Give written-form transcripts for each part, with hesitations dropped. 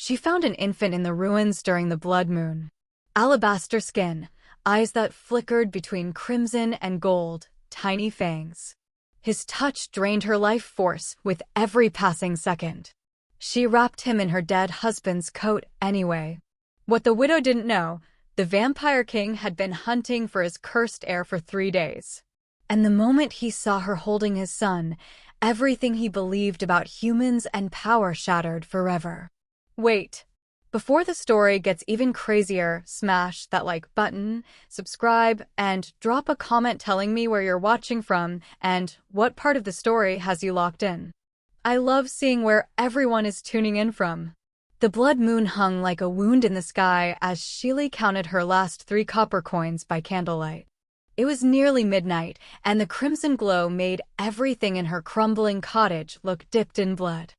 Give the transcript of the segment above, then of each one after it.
She found an infant in the ruins during the blood moon. Alabaster skin, eyes that flickered between crimson and gold, tiny fangs. His touch drained her life force with every passing second. She wrapped him in her dead husband's coat anyway. What the widow didn't know, the vampire king had been hunting for his cursed heir for 3 days. And the moment he saw her holding his son, everything he believed about humans and power shattered forever. Wait. Before the story gets even crazier, smash that like button, subscribe, and drop a comment telling me where you're watching from and what part of the story has you locked in. I love seeing where everyone is tuning in from. The blood moon hung like a wound in the sky as Sheely counted her last 3 copper coins by candlelight. It was nearly midnight, and the crimson glow made everything in her crumbling cottage look dipped in blood.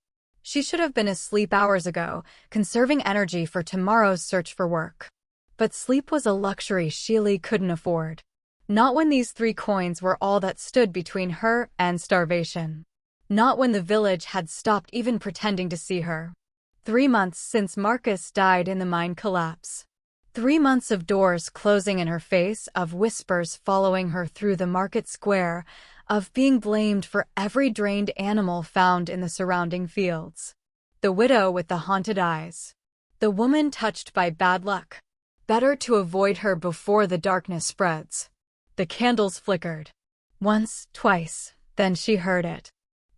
She should have been asleep hours ago, conserving energy for tomorrow's search for work. But sleep was a luxury Sheely couldn't afford. Not when these 3 coins were all that stood between her and starvation. Not when the village had stopped even pretending to see her. 3 months since Marcus died in the mine collapse. 3 months of doors closing in her face, of whispers following her through the market square, of being blamed for every drained animal found in the surrounding fields. The widow with the haunted eyes. The woman touched by bad luck. Better to avoid her before the darkness spreads. The candles flickered. Once, twice, then she heard it.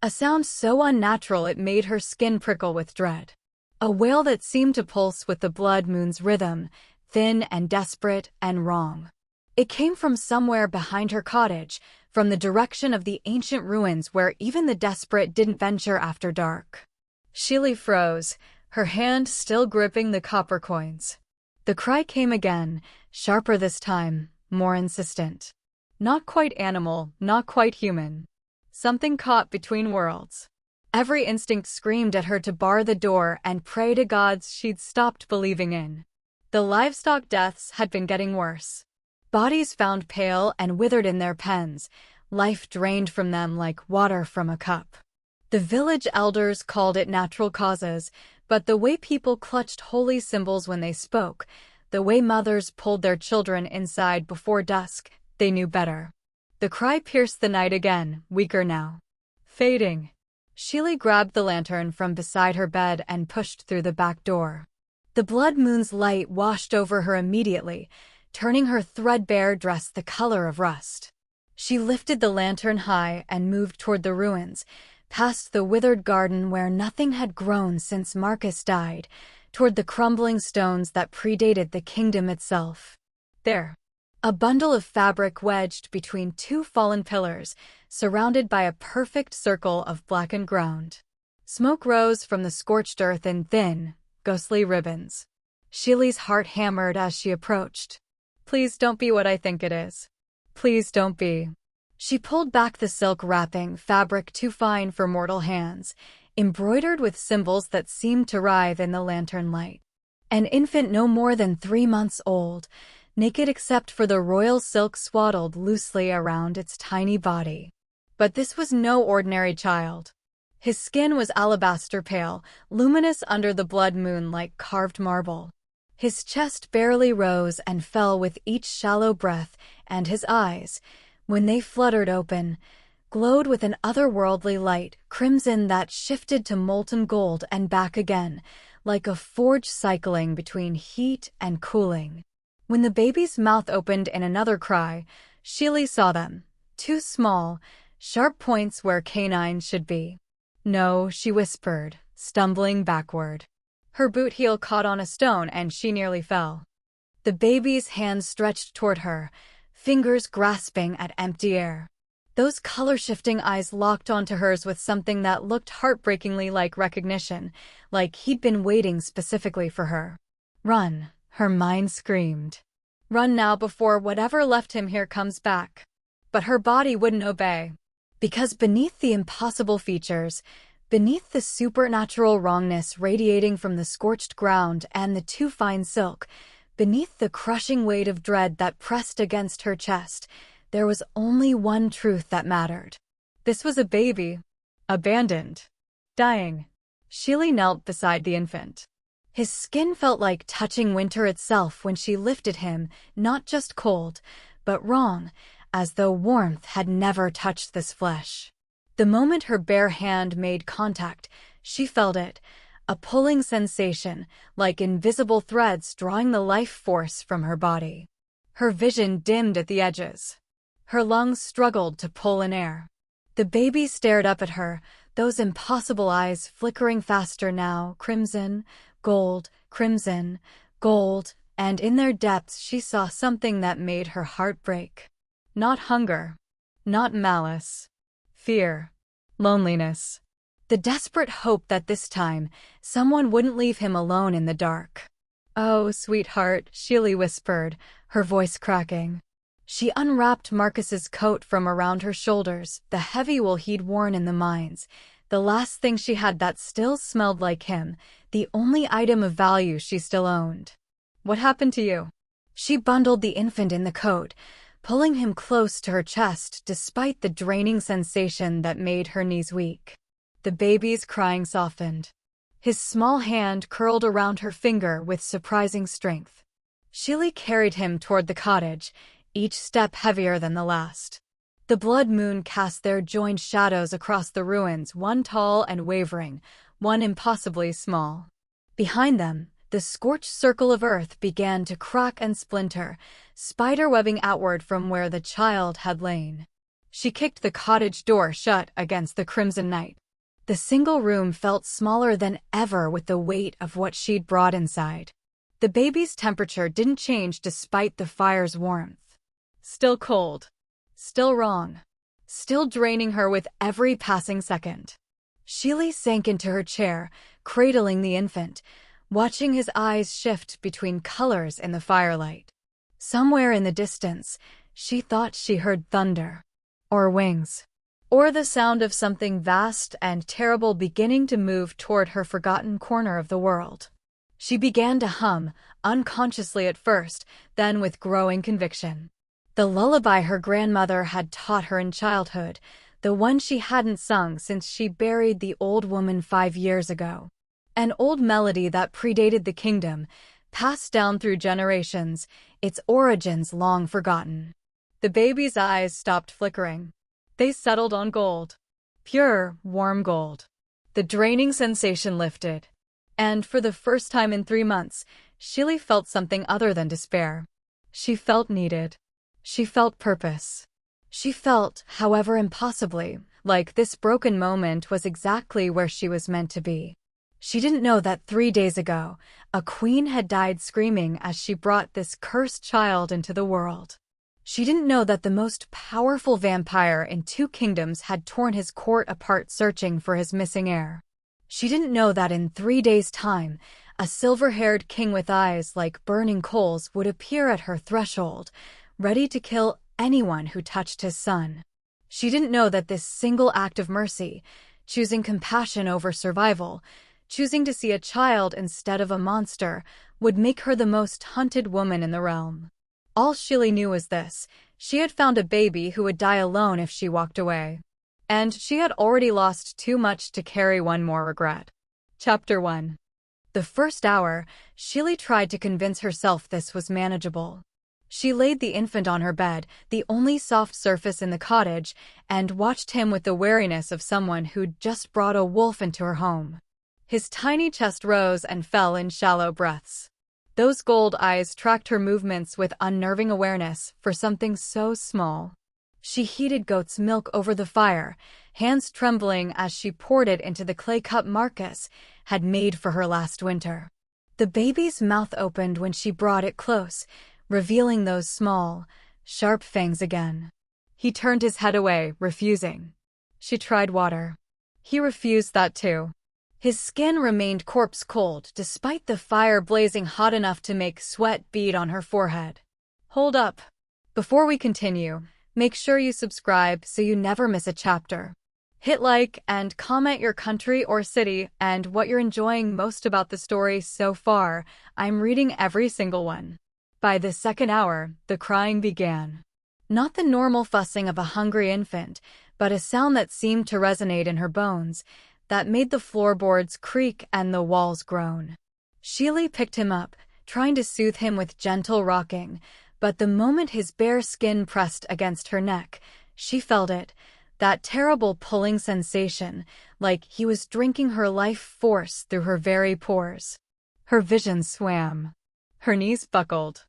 A sound so unnatural it made her skin prickle with dread. A wail that seemed to pulse with the blood moon's rhythm, thin and desperate and wrong. It came from somewhere behind her cottage, from the direction of the ancient ruins where even the desperate didn't venture after dark. Sheely froze, her hand still gripping the copper coins. The cry came again, sharper this time, more insistent. Not quite animal, not quite human. Something caught between worlds. Every instinct screamed at her to bar the door and pray to gods she'd stopped believing in. The livestock deaths had been getting worse. Bodies found pale and withered in their pens, life drained from them like water from a cup. The village elders called it natural causes, but the way people clutched holy symbols when they spoke, the way mothers pulled their children inside before dusk, they knew better. The cry pierced the night again, weaker now. Fading. Sheely grabbed the lantern from beside her bed and pushed through the back door. The blood moon's light washed over her immediately, turning her threadbare dress the color of rust. She lifted the lantern high and moved toward the ruins, past the withered garden where nothing had grown since Marcus died, toward the crumbling stones that predated the kingdom itself. There. A bundle of fabric wedged between 2 fallen pillars, surrounded by a perfect circle of blackened ground. Smoke rose from the scorched earth in thin, ghostly ribbons. Sheely's heart hammered as she approached. Please don't be what I think it is. Please don't be. She pulled back the silk wrapping, fabric too fine for mortal hands, embroidered with symbols that seemed to writhe in the lantern light. An infant no more than 3 months old, naked except for the royal silk swaddled loosely around its tiny body. But this was no ordinary child. His skin was alabaster pale, luminous under the blood moon like carved marble. His chest barely rose and fell with each shallow breath, and his eyes, when they fluttered open, glowed with an otherworldly light, crimson that shifted to molten gold and back again, like a forge cycling between heat and cooling. When the baby's mouth opened in another cry, Sheely saw them, 2 small, sharp points where canines should be. No, she whispered, stumbling backward. Her boot heel caught on a stone and she nearly fell. The baby's hands stretched toward her, fingers grasping at empty air. Those color-shifting eyes locked onto hers with something that looked heartbreakingly like recognition, like he'd been waiting specifically for her. Run, her mind screamed. Run now before whatever left him here comes back. But her body wouldn't obey. Because beneath the impossible features, beneath the supernatural wrongness radiating from the scorched ground and the too fine silk, beneath the crushing weight of dread that pressed against her chest, there was only one truth that mattered. This was a baby. Abandoned. Dying. Sheely knelt beside the infant. His skin felt like touching winter itself when she lifted him, not just cold, but wrong, as though warmth had never touched this flesh. The moment her bare hand made contact, she felt it, a pulling sensation, like invisible threads drawing the life force from her body. Her vision dimmed at the edges. Her lungs struggled to pull in air. The baby stared up at her, those impossible eyes flickering faster now, crimson, gold, and in their depths she saw something that made her heart break. Not hunger, not malice, fear, loneliness. The desperate hope that this time, someone wouldn't leave him alone in the dark. "Oh, sweetheart," Sheely whispered, her voice cracking. She unwrapped Marcus's coat from around her shoulders, the heavy wool he'd worn in the mines, the last thing she had that still smelled like him, the only item of value she still owned. "What happened to you?" She bundled the infant in the coat, pulling him close to her chest despite the draining sensation that made her knees weak. The baby's crying softened. His small hand curled around her finger with surprising strength. Sheely carried him toward the cottage, each step heavier than the last. The blood moon cast their joined shadows across the ruins, one tall and wavering, one impossibly small. Behind them, the scorched circle of earth began to crack and splinter, spider-webbing outward from where the child had lain. She kicked the cottage door shut against the crimson night. The single room felt smaller than ever with the weight of what she'd brought inside. The baby's temperature didn't change despite the fire's warmth. Still cold. Still wrong. Still draining her with every passing second. Sheely sank into her chair, cradling the infant, watching his eyes shift between colors in the firelight. Somewhere in the distance, she thought she heard thunder. Or wings. Or the sound of something vast and terrible beginning to move toward her forgotten corner of the world. She began to hum, unconsciously at first, then with growing conviction. The lullaby her grandmother had taught her in childhood, the one she hadn't sung since she buried the old woman 5 years ago. An old melody that predated the kingdom, passed down through generations, its origins long forgotten. The baby's eyes stopped flickering. They settled on gold. Pure, warm gold. The draining sensation lifted. And for the first time in 3 months, Sheely felt something other than despair. She felt needed. She felt purpose. She felt, however impossibly, like this broken moment was exactly where she was meant to be. She didn't know that 3 days ago, a queen had died screaming as she brought this cursed child into the world. She didn't know that the most powerful vampire in 2 kingdoms had torn his court apart searching for his missing heir. She didn't know that in 3 days' time, a silver-haired king with eyes like burning coals would appear at her threshold, ready to kill anyone who touched his son. She didn't know that this single act of mercy, choosing compassion over survival, choosing to see a child instead of a monster, would make her the most hunted woman in the realm. All Sheely knew was this: she had found a baby who would die alone if she walked away. And she had already lost too much to carry one more regret. Chapter 1. The first hour, Sheely tried to convince herself this was manageable. She laid the infant on her bed, the only soft surface in the cottage, and watched him with the wariness of someone who'd just brought a wolf into her home. His tiny chest rose and fell in shallow breaths. Those gold eyes tracked her movements with unnerving awareness for something so small. She heated goat's milk over the fire, hands trembling as she poured it into the clay cup Marcus had made for her last winter. The baby's mouth opened when she brought it close, revealing those small, sharp fangs again. He turned his head away, refusing. She tried water. He refused that too. His skin remained corpse cold despite the fire blazing hot enough to make sweat bead on her forehead. Hold up. Before we continue, make sure you subscribe so you never miss a chapter. Hit like and comment your country or city and what you're enjoying most about the story so far. I'm reading every single one. By the second hour, the crying began. Not the normal fussing of a hungry infant, but a sound that seemed to resonate in her bones, that made the floorboards creak and the walls groan. Sheely picked him up, trying to soothe him with gentle rocking, but the moment his bare skin pressed against her neck, she felt it, that terrible pulling sensation, like he was drinking her life force through her very pores. Her vision swam. Her knees buckled.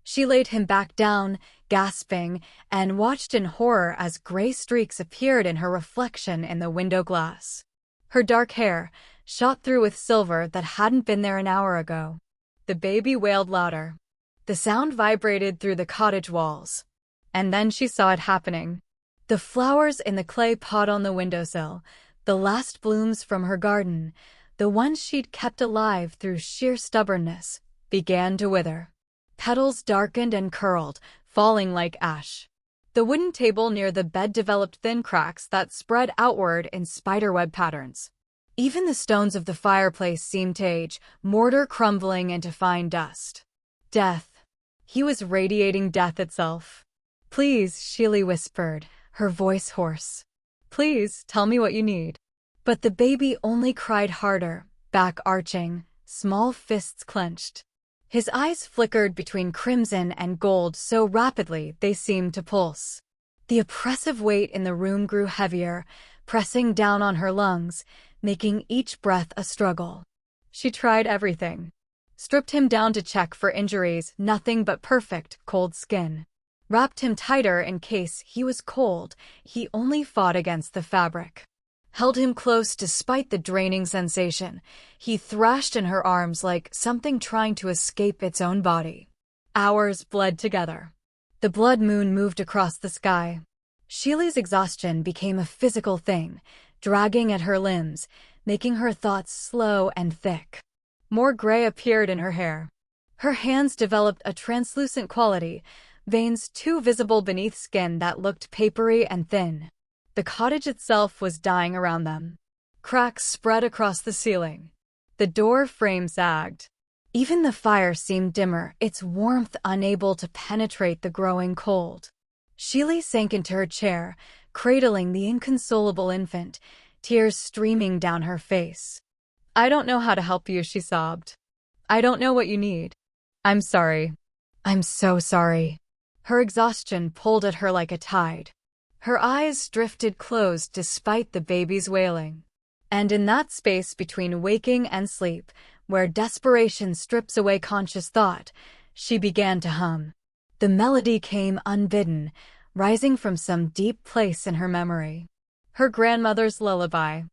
She laid him back down, gasping, and watched in horror as gray streaks appeared in her reflection in the window glass. Her dark hair, shot through with silver that hadn't been there an hour ago. The baby wailed louder. The sound vibrated through the cottage walls. And then she saw it happening. The flowers in the clay pot on the windowsill, the last blooms from her garden, the ones she'd kept alive through sheer stubbornness, began to wither. Petals darkened and curled, falling like ash. The wooden table near the bed developed thin cracks that spread outward in spiderweb patterns. Even the stones of the fireplace seemed to age, mortar crumbling into fine dust. Death. He was radiating death itself. "Please," Sheely whispered, her voice hoarse. "Please, tell me what you need." But the baby only cried harder, back arching, small fists clenched. His eyes flickered between crimson and gold so rapidly they seemed to pulse. The oppressive weight in the room grew heavier, pressing down on her lungs, making each breath a struggle. She tried everything. Stripped him down to check for injuries, nothing but perfect, cold skin. Wrapped him tighter in case he was cold, he only fought against the fabric. Held him close despite the draining sensation. He thrashed in her arms like something trying to escape its own body. Hours bled together. The blood moon moved across the sky. Sheely's exhaustion became a physical thing, dragging at her limbs, making her thoughts slow and thick. More gray appeared in her hair. Her hands developed a translucent quality, veins too visible beneath skin that looked papery and thin. The cottage itself was dying around them. Cracks spread across the ceiling. The door frame sagged. Even the fire seemed dimmer, its warmth unable to penetrate the growing cold. Sheely sank into her chair, cradling the inconsolable infant, tears streaming down her face. "I don't know how to help you," she sobbed. "I don't know what you need. I'm sorry. I'm so sorry." Her exhaustion pulled at her like a tide. Her eyes drifted closed despite the baby's wailing. And in that space between waking and sleep, where desperation strips away conscious thought, she began to hum. The melody came unbidden, rising from some deep place in her memory. Her grandmother's lullaby.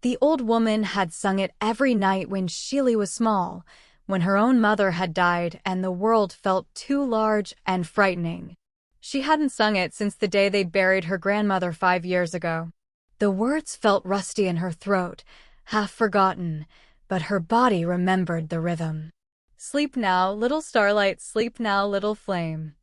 The old woman had sung it every night when Sheely was small, when her own mother had died and the world felt too large and frightening. She hadn't sung it since the day they buried her grandmother 5 years ago. The words felt rusty in her throat, half forgotten, but her body remembered the rhythm. "Sleep now, little starlight, sleep now, little flame."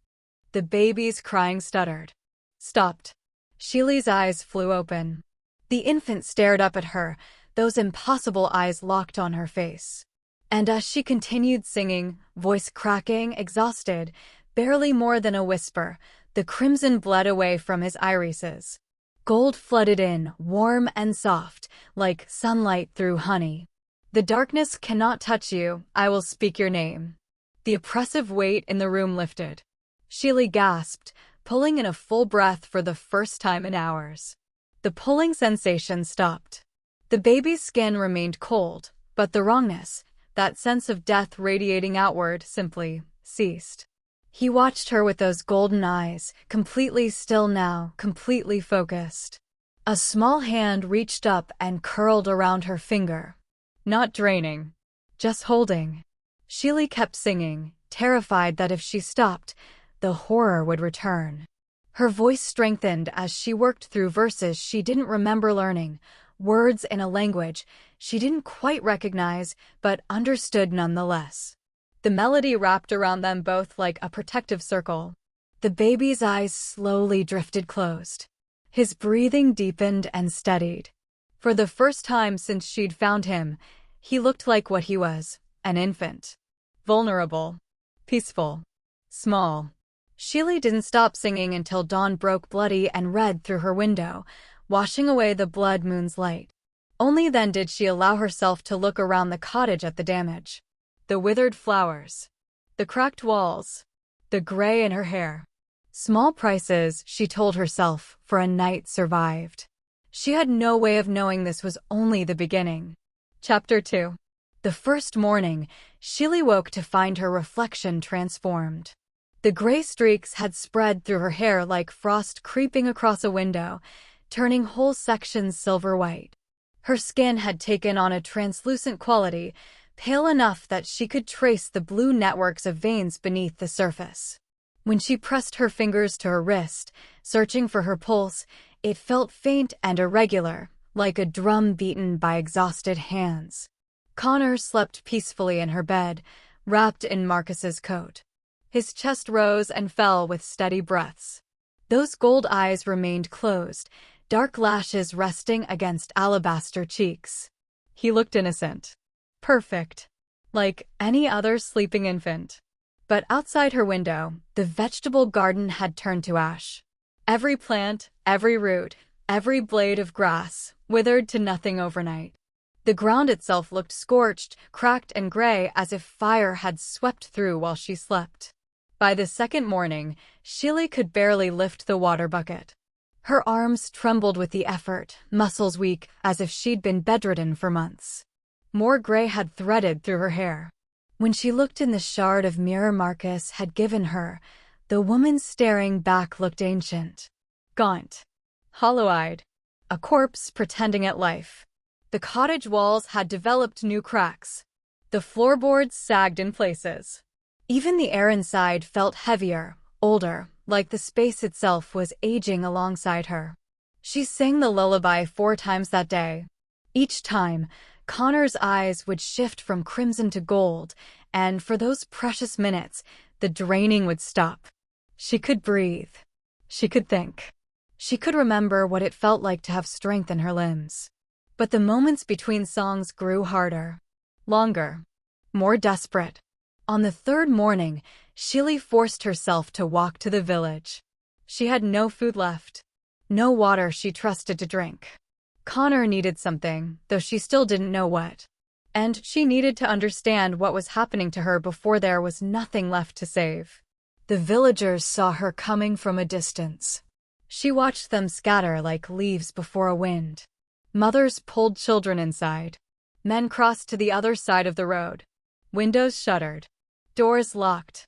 The baby's crying stuttered. Stopped. Sheely's eyes flew open. The infant stared up at her, those impossible eyes locked on her face. And as she continued singing, voice cracking, exhausted, barely more than a whisper, the crimson bled away from his irises. Gold flooded in, warm and soft, like sunlight through honey. "The darkness cannot touch you, I will speak your name." The oppressive weight in the room lifted. Sheely gasped, pulling in a full breath for the first time in hours. The pulling sensation stopped. The baby's skin remained cold, but the wrongness, that sense of death radiating outward, simply ceased. He watched her with those golden eyes, completely still now, completely focused. A small hand reached up and curled around her finger. Not draining, just holding. Sheely kept singing, terrified that if she stopped, the horror would return. Her voice strengthened as she worked through verses she didn't remember learning, words in a language she didn't quite recognize but understood nonetheless. The melody wrapped around them both like a protective circle. The baby's eyes slowly drifted closed. His breathing deepened and steadied. For the first time since she'd found him, he looked like what he was, an infant. Vulnerable. Peaceful. Small. Sheely didn't stop singing until dawn broke bloody and red through her window, washing away the blood moon's light. Only then did she allow herself to look around the cottage at the damage. the withered flowers, the cracked walls, the gray in her hair. Small prices, she told herself, for a night survived. She had no way of knowing this was only the beginning. Chapter 2. The first morning, Shili woke to find her reflection transformed. The gray streaks had spread through her hair like frost creeping across a window, turning whole sections silver white. Her skin had taken on a translucent quality, pale enough that she could trace the blue networks of veins beneath the surface. When she pressed her fingers to her wrist, searching for her pulse, it felt faint and irregular, like a drum beaten by exhausted hands. Connor slept peacefully in her bed, wrapped in Marcus's coat. His chest rose and fell with steady breaths. Those gold eyes remained closed, dark lashes resting against alabaster cheeks. He looked innocent. Perfect. Like any other sleeping infant. But outside her window, the vegetable garden had turned to ash. Every plant, every root, every blade of grass withered to nothing overnight. The ground itself looked scorched, cracked, and gray as if fire had swept through while she slept. By the second morning, Shili could barely lift the water bucket. Her arms trembled with the effort, muscles weak, as if she'd been bedridden for months. More gray had threaded through her hair. When she looked in the shard of mirror Marcus had given her, the woman staring back looked ancient. Gaunt. Hollow-eyed. A corpse pretending at life. The cottage walls had developed new cracks. The floorboards sagged in places. Even the air inside felt heavier, older, like the space itself was aging alongside her. She sang the lullaby 4 times that day. Each time, Connor's eyes would shift from crimson to gold, and for those precious minutes, the draining would stop. She could breathe. She could think. She could remember what it felt like to have strength in her limbs. But the moments between songs grew harder, longer, more desperate. On the third morning, Shili forced herself to walk to the village. She had no food left, no water she trusted to drink. Connor needed something, though she still didn't know what. And she needed to understand what was happening to her before there was nothing left to save. The villagers saw her coming from a distance. She watched them scatter like leaves before a wind. Mothers pulled children inside. Men crossed to the other side of the road. Windows shuttered. Doors locked.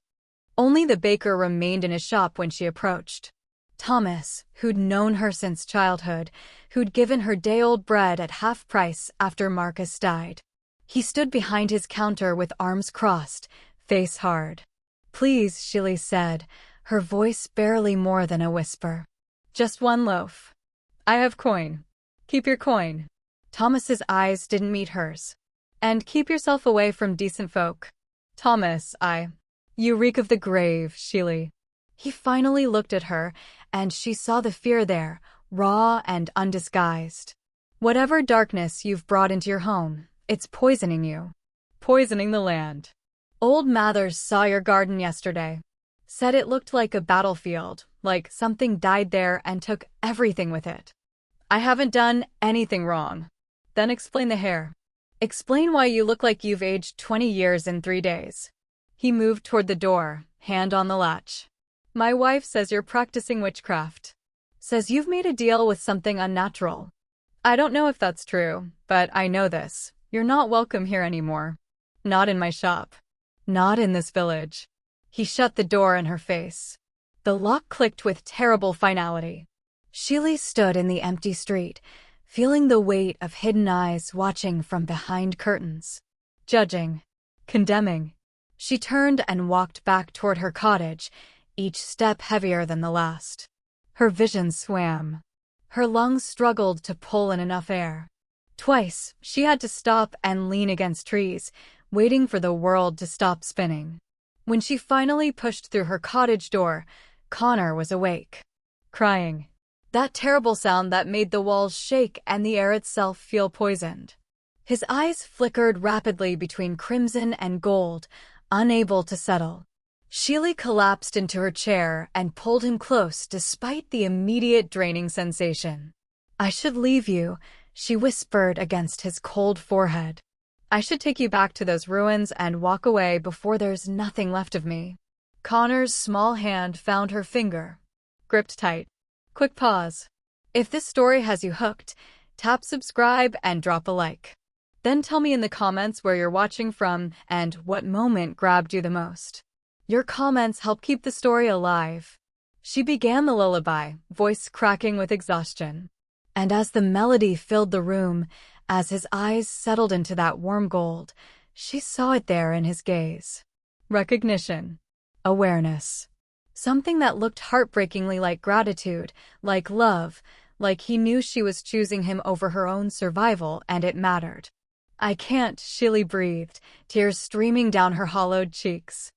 Only the baker remained in his shop when she approached. Thomas, who'd known her since childhood, who'd given her day-old bread at half price after Marcus died. He stood behind his counter with arms crossed, face hard. "Please," Shili said, her voice barely more than a whisper. "Just 1 loaf. I have coin. Keep your coin." Thomas's eyes didn't meet hers. "And keep yourself away from decent folk." "Thomas, You reek of the grave, Shili." He finally looked at her, and she saw the fear there, raw and undisguised. "Whatever darkness you've brought into your home, it's poisoning you. Poisoning the land. Old Mathers saw your garden yesterday. Said it looked like a battlefield, like something died there and took everything with it. I haven't done anything wrong." "Then explain the hair. Explain why you look like you've aged 20 years in 3 days." He moved toward the door, hand on the latch. "My wife says you're practicing witchcraft. Says you've made a deal with something unnatural. I don't know if that's true, but I know this. You're not welcome here anymore. Not in my shop. Not in this village." He shut the door in her face. The lock clicked with terrible finality. Shili stood in the empty street, feeling the weight of hidden eyes watching from behind curtains. Judging. Condemning. She turned and walked back toward her cottage, each step heavier than the last. Her vision swam. Her lungs struggled to pull in enough air. Twice, she had to stop and lean against trees, waiting for the world to stop spinning. When she finally pushed through her cottage door, Connor was awake. Crying. That terrible sound that made the walls shake and the air itself feel poisoned. His eyes flickered rapidly between crimson and gold, unable to settle. Shili collapsed into her chair and pulled him close despite the immediate draining sensation. "I should leave you," she whispered against his cold forehead. I should take you back to those ruins and walk away before there's nothing left of me. Connor's small hand found her finger, gripped tight. Quick pause. If this story has you hooked, tap subscribe and drop a like. Then tell me in the comments where you're watching from and what moment grabbed you the most. Your comments help keep the story alive. She began the lullaby, voice cracking with exhaustion. And as the melody filled the room, as his eyes settled into that warm gold, she saw it there in his gaze. Recognition. Awareness. Something that looked heartbreakingly like gratitude, like love, like he knew she was choosing him over her own survival and it mattered. I can't, Shili breathed, tears streaming down her hollowed cheeks.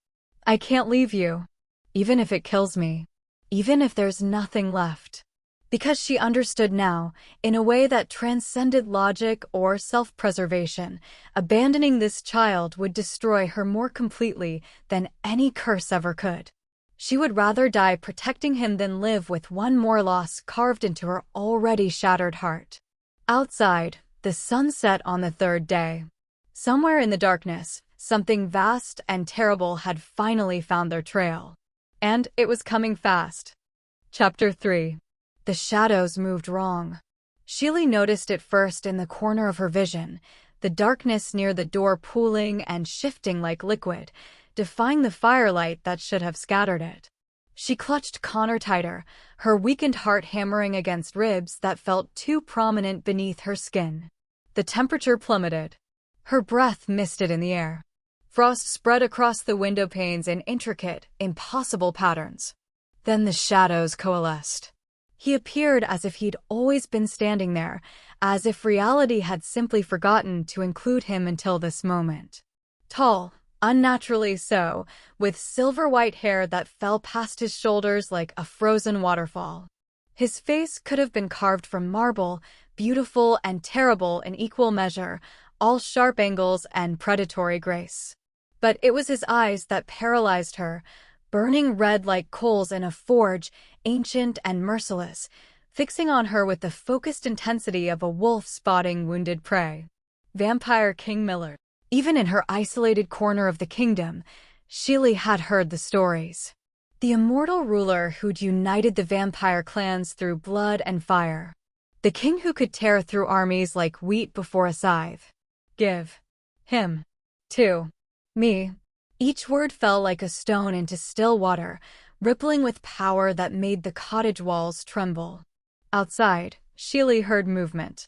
I can't leave you. Even if it kills me. Even if there's nothing left. Because she understood now, in a way that transcended logic or self-preservation, abandoning this child would destroy her more completely than any curse ever could. She would rather die protecting him than live with one more loss carved into her already shattered heart. Outside, the sun set on the third day. Somewhere in the darkness, something vast and terrible had finally found their trail. And it was coming fast. Chapter 3. The shadows moved wrong. Shili noticed it first in the corner of her vision, the darkness near the door pooling and shifting like liquid, defying the firelight that should have scattered it. She clutched Connor tighter, her weakened heart hammering against ribs that felt too prominent beneath her skin. The temperature plummeted. Her breath misted in the air. Frost spread across the window panes in intricate, impossible patterns. Then the shadows coalesced. He appeared as if he'd always been standing there, as if reality had simply forgotten to include him until this moment. Tall, unnaturally so, with silver-white hair that fell past his shoulders like a frozen waterfall. His face could have been carved from marble, beautiful and terrible in equal measure, all sharp angles and predatory grace. But it was his eyes that paralyzed her, burning red like coals in a forge, ancient and merciless, fixing on her with the focused intensity of a wolf spotting wounded prey. Vampire King Miller. Even in her isolated corner of the kingdom, Shili had heard the stories. The immortal ruler who'd united the vampire clans through blood and fire. The king who could tear through armies like wheat before a scythe. Give him to me. Each word fell like a stone into still water, rippling with power that made the cottage walls tremble. Outside, Shili heard movement.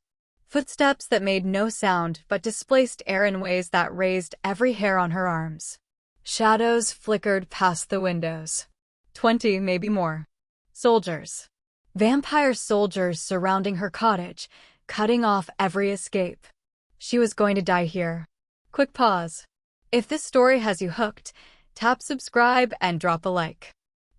Footsteps that made no sound but displaced air in ways that raised every hair on her arms. Shadows flickered past the windows. 20, maybe more. Soldiers. Vampire soldiers surrounding her cottage, cutting off every escape. She was going to die here. Quick pause. If this story has you hooked, tap subscribe and drop a like.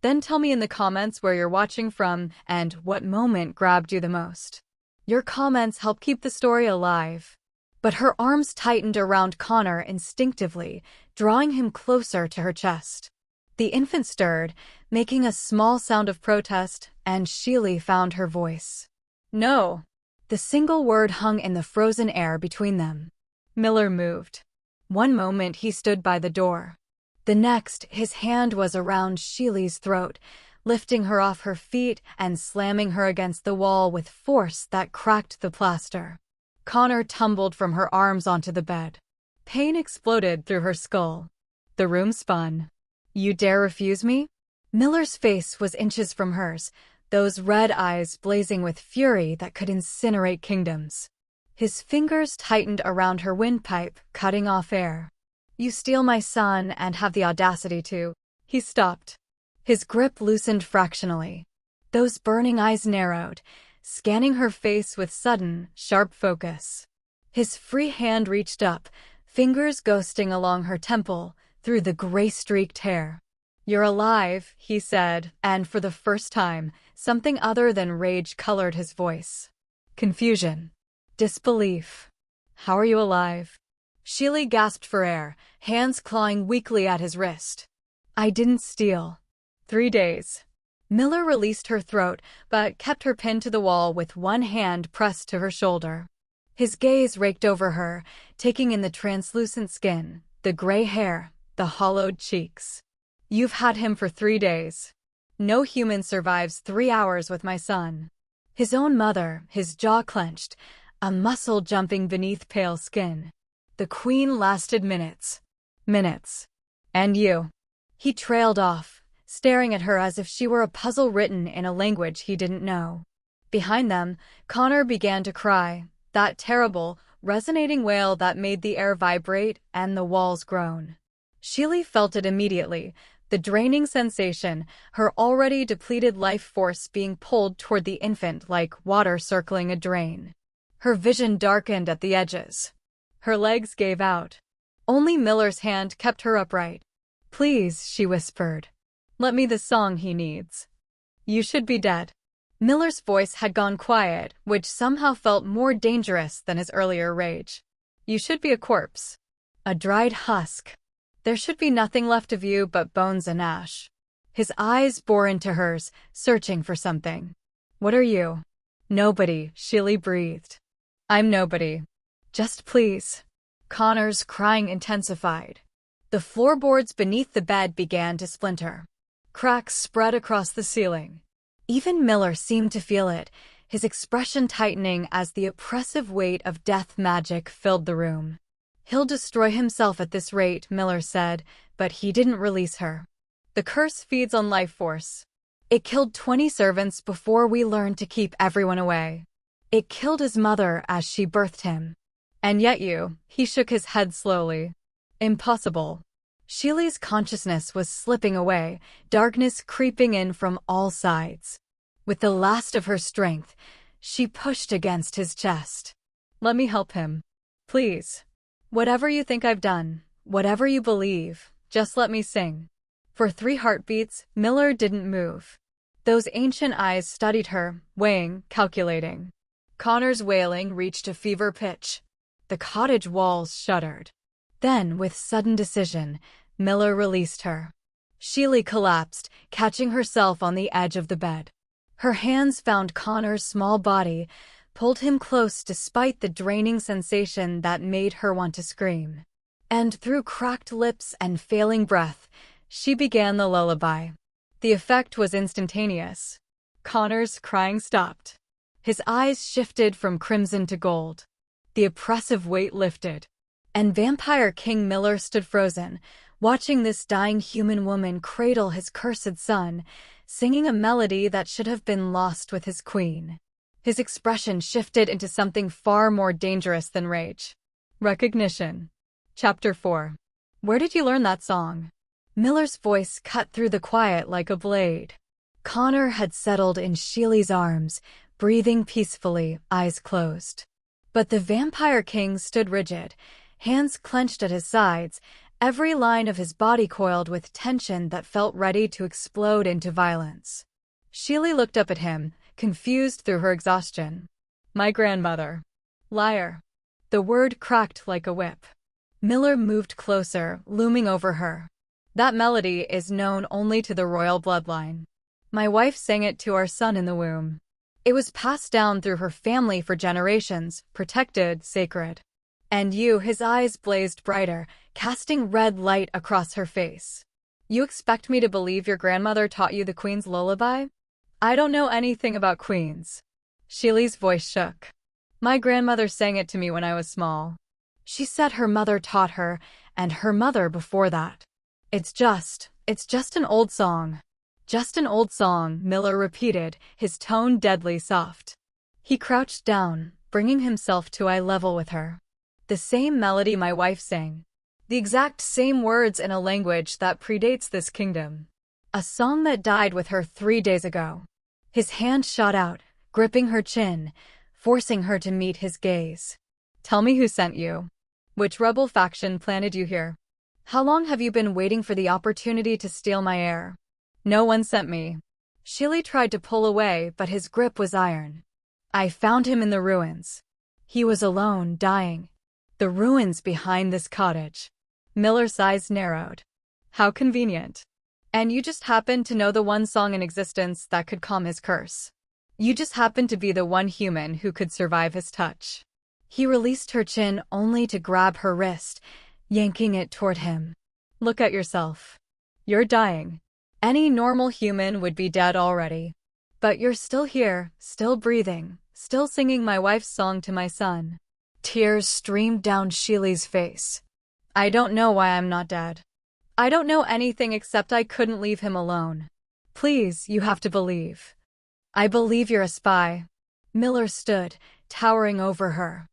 Then tell me in the comments where you're watching from and what moment grabbed you the most. Your comments help keep the story alive. But her arms tightened around Connor instinctively, drawing him closer to her chest. The infant stirred, making a small sound of protest, and Shili found her voice. No. The single word hung in the frozen air between them. Miller moved. One moment he stood by the door. The next, his hand was around Shili's throat, lifting her off her feet and slamming her against the wall with force that cracked the plaster. Connor tumbled from her arms onto the bed. Pain exploded through her skull. The room spun. You dare refuse me? Miller's face was inches from hers, those red eyes blazing with fury that could incinerate kingdoms. His fingers tightened around her windpipe, cutting off air. You steal my son and have the audacity to... He stopped. His grip loosened fractionally. Those burning eyes narrowed, scanning her face with sudden, sharp focus. His free hand reached up, fingers ghosting along her temple, through the gray-streaked hair. You're alive, he said, and for the first time, something other than rage colored his voice. Confusion. Disbelief. How are you alive? Shili gasped for air, hands clawing weakly at his wrist. I didn't steal. 3 days. Miller released her throat, but kept her pinned to the wall with one hand pressed to her shoulder. His gaze raked over her, taking in the translucent skin, the gray hair, the hollowed cheeks. You've had him for 3 days. No human survives 3 hours with my son. His own mother, his jaw clenched, a muscle jumping beneath pale skin. The queen lasted minutes. Minutes. And you? He trailed off, staring at her as if she were a puzzle written in a language he didn't know. Behind them, Connor began to cry, that terrible, resonating wail that made the air vibrate and the walls groan. Sheely felt it immediately, the draining sensation, her already depleted life force being pulled toward the infant like water circling a drain. Her vision darkened at the edges. Her legs gave out. Only Miller's hand kept her upright. "Please," she whispered. "Let me the song he needs." "You should be dead." Miller's voice had gone quiet, which somehow felt more dangerous than his earlier rage. "You should be a corpse. A dried husk. There should be nothing left of you but bones and ash." His eyes bore into hers, searching for something. "What are you?" "Nobody," Sheely breathed. "I'm nobody. Just please." Connor's crying intensified. The floorboards beneath the bed began to splinter. Cracks spread across the ceiling. Even Miller seemed to feel it, his expression tightening as the oppressive weight of death magic filled the room. "He'll destroy himself at this rate," Miller said, but he didn't release her. "The curse feeds on life force. It killed 20 servants before we learned to keep everyone away. It killed his mother as she birthed him. And yet he shook his head slowly. "Impossible." Sheely's consciousness was slipping away, darkness creeping in from all sides. With the last of her strength, she pushed against his chest. "Let me help him. Please. Whatever you think I've done, whatever you believe, just let me sing." For 3 heartbeats, Miller didn't move. Those ancient eyes studied her, weighing, calculating. Connor's wailing reached a fever pitch. The cottage walls shuddered. Then, with sudden decision, Miller released her. Sheely collapsed, catching herself on the edge of the bed. Her hands found Connor's small body, pulled him close despite the draining sensation that made her want to scream. And through cracked lips and failing breath, she began the lullaby. The effect was instantaneous. Connor's crying stopped. His eyes shifted from crimson to gold. The oppressive weight lifted. And Vampire King Miller stood frozen, watching this dying human woman cradle his cursed son, singing a melody that should have been lost with his queen. His expression shifted into something far more dangerous than rage. Recognition. Chapter 4. "Where did you learn that song?" Miller's voice cut through the quiet like a blade. Connor had settled in Sheely's arms, breathing peacefully, eyes closed. But the Vampire King stood rigid, hands clenched at his sides, every line of his body coiled with tension that felt ready to explode into violence. Sheely looked up at him, confused through her exhaustion. "My grandmother." "Liar." The word cracked like a whip. Miller moved closer, looming over her. "That melody is known only to the royal bloodline. My wife sang it to our son in the womb. It was passed down through her family for generations, protected, sacred." "And you," his eyes blazed brighter, casting red light across her face. "You expect me to believe your grandmother taught you the Queen's lullaby? I don't know anything about queens." Sheely's voice shook. "My grandmother sang it to me when I was small. She said her mother taught her, and her mother before that. It's just an old song." "Just an old song," Miller repeated, his tone deadly soft. He crouched down, bringing himself to eye level with her. "The same melody my wife sang. The exact same words in a language that predates this kingdom. A song that died with her 3 days ago." His hand shot out, gripping her chin, forcing her to meet his gaze. "Tell me who sent you. Which rebel faction planted you here? How long have you been waiting for the opportunity to steal my heir?" "No one sent me." Sheely tried to pull away, but his grip was iron. "I found him in the ruins. He was alone, dying. The ruins behind this cottage." Miller's eyes narrowed. "How convenient. And you just happened to know the one song in existence that could calm his curse. You just happened to be the one human who could survive his touch." He released her chin only to grab her wrist, yanking it toward him. Look at yourself. You're dying. Any normal human would be dead already. But you're still here, still breathing, still singing my wife's song to my son. Tears streamed down Sheely's face. I don't know why I'm not dead. I don't know anything except I couldn't leave him alone. Please, you have to believe. I believe you're a spy. Miller stood, towering over her.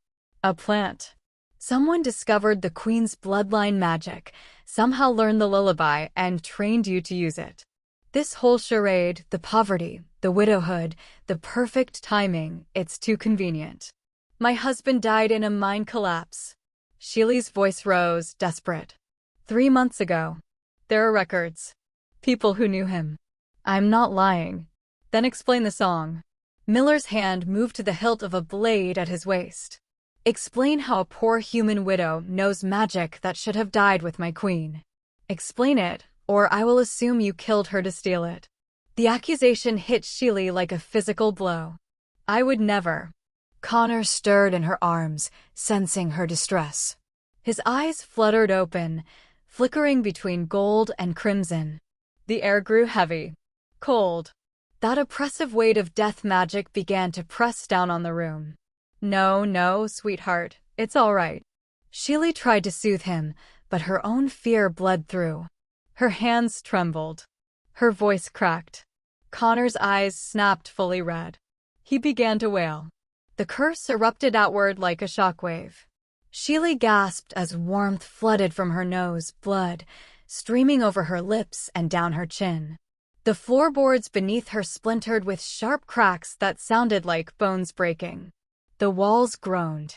A plant. Someone discovered the Queen's bloodline magic, somehow learned the lullaby, and trained you to use it. This whole charade, the poverty, the widowhood, the perfect timing, it's too convenient. My husband died in a mine collapse. Sheely's voice rose, desperate. 3 months ago. There are records. People who knew him. I'm not lying. Then explain the song. Miller's hand moved to the hilt of a blade at his waist. Explain how a poor human widow knows magic that should have died with my queen. Explain it, or I will assume you killed her to steal it. The accusation hit Sheely like a physical blow. I would never. Connor stirred in her arms, sensing her distress. His eyes fluttered open, flickering between gold and crimson. The air grew heavy. Cold. That oppressive weight of death magic began to press down on the room. No, sweetheart, it's all right. Sheely tried to soothe him, but her own fear bled through. Her hands trembled. Her voice cracked. Connor's eyes snapped fully red. He began to wail. The curse erupted outward like a shockwave. Sheely gasped as warmth flooded from her nose, blood streaming over her lips and down her chin. The floorboards beneath her splintered with sharp cracks that sounded like bones breaking. The walls groaned.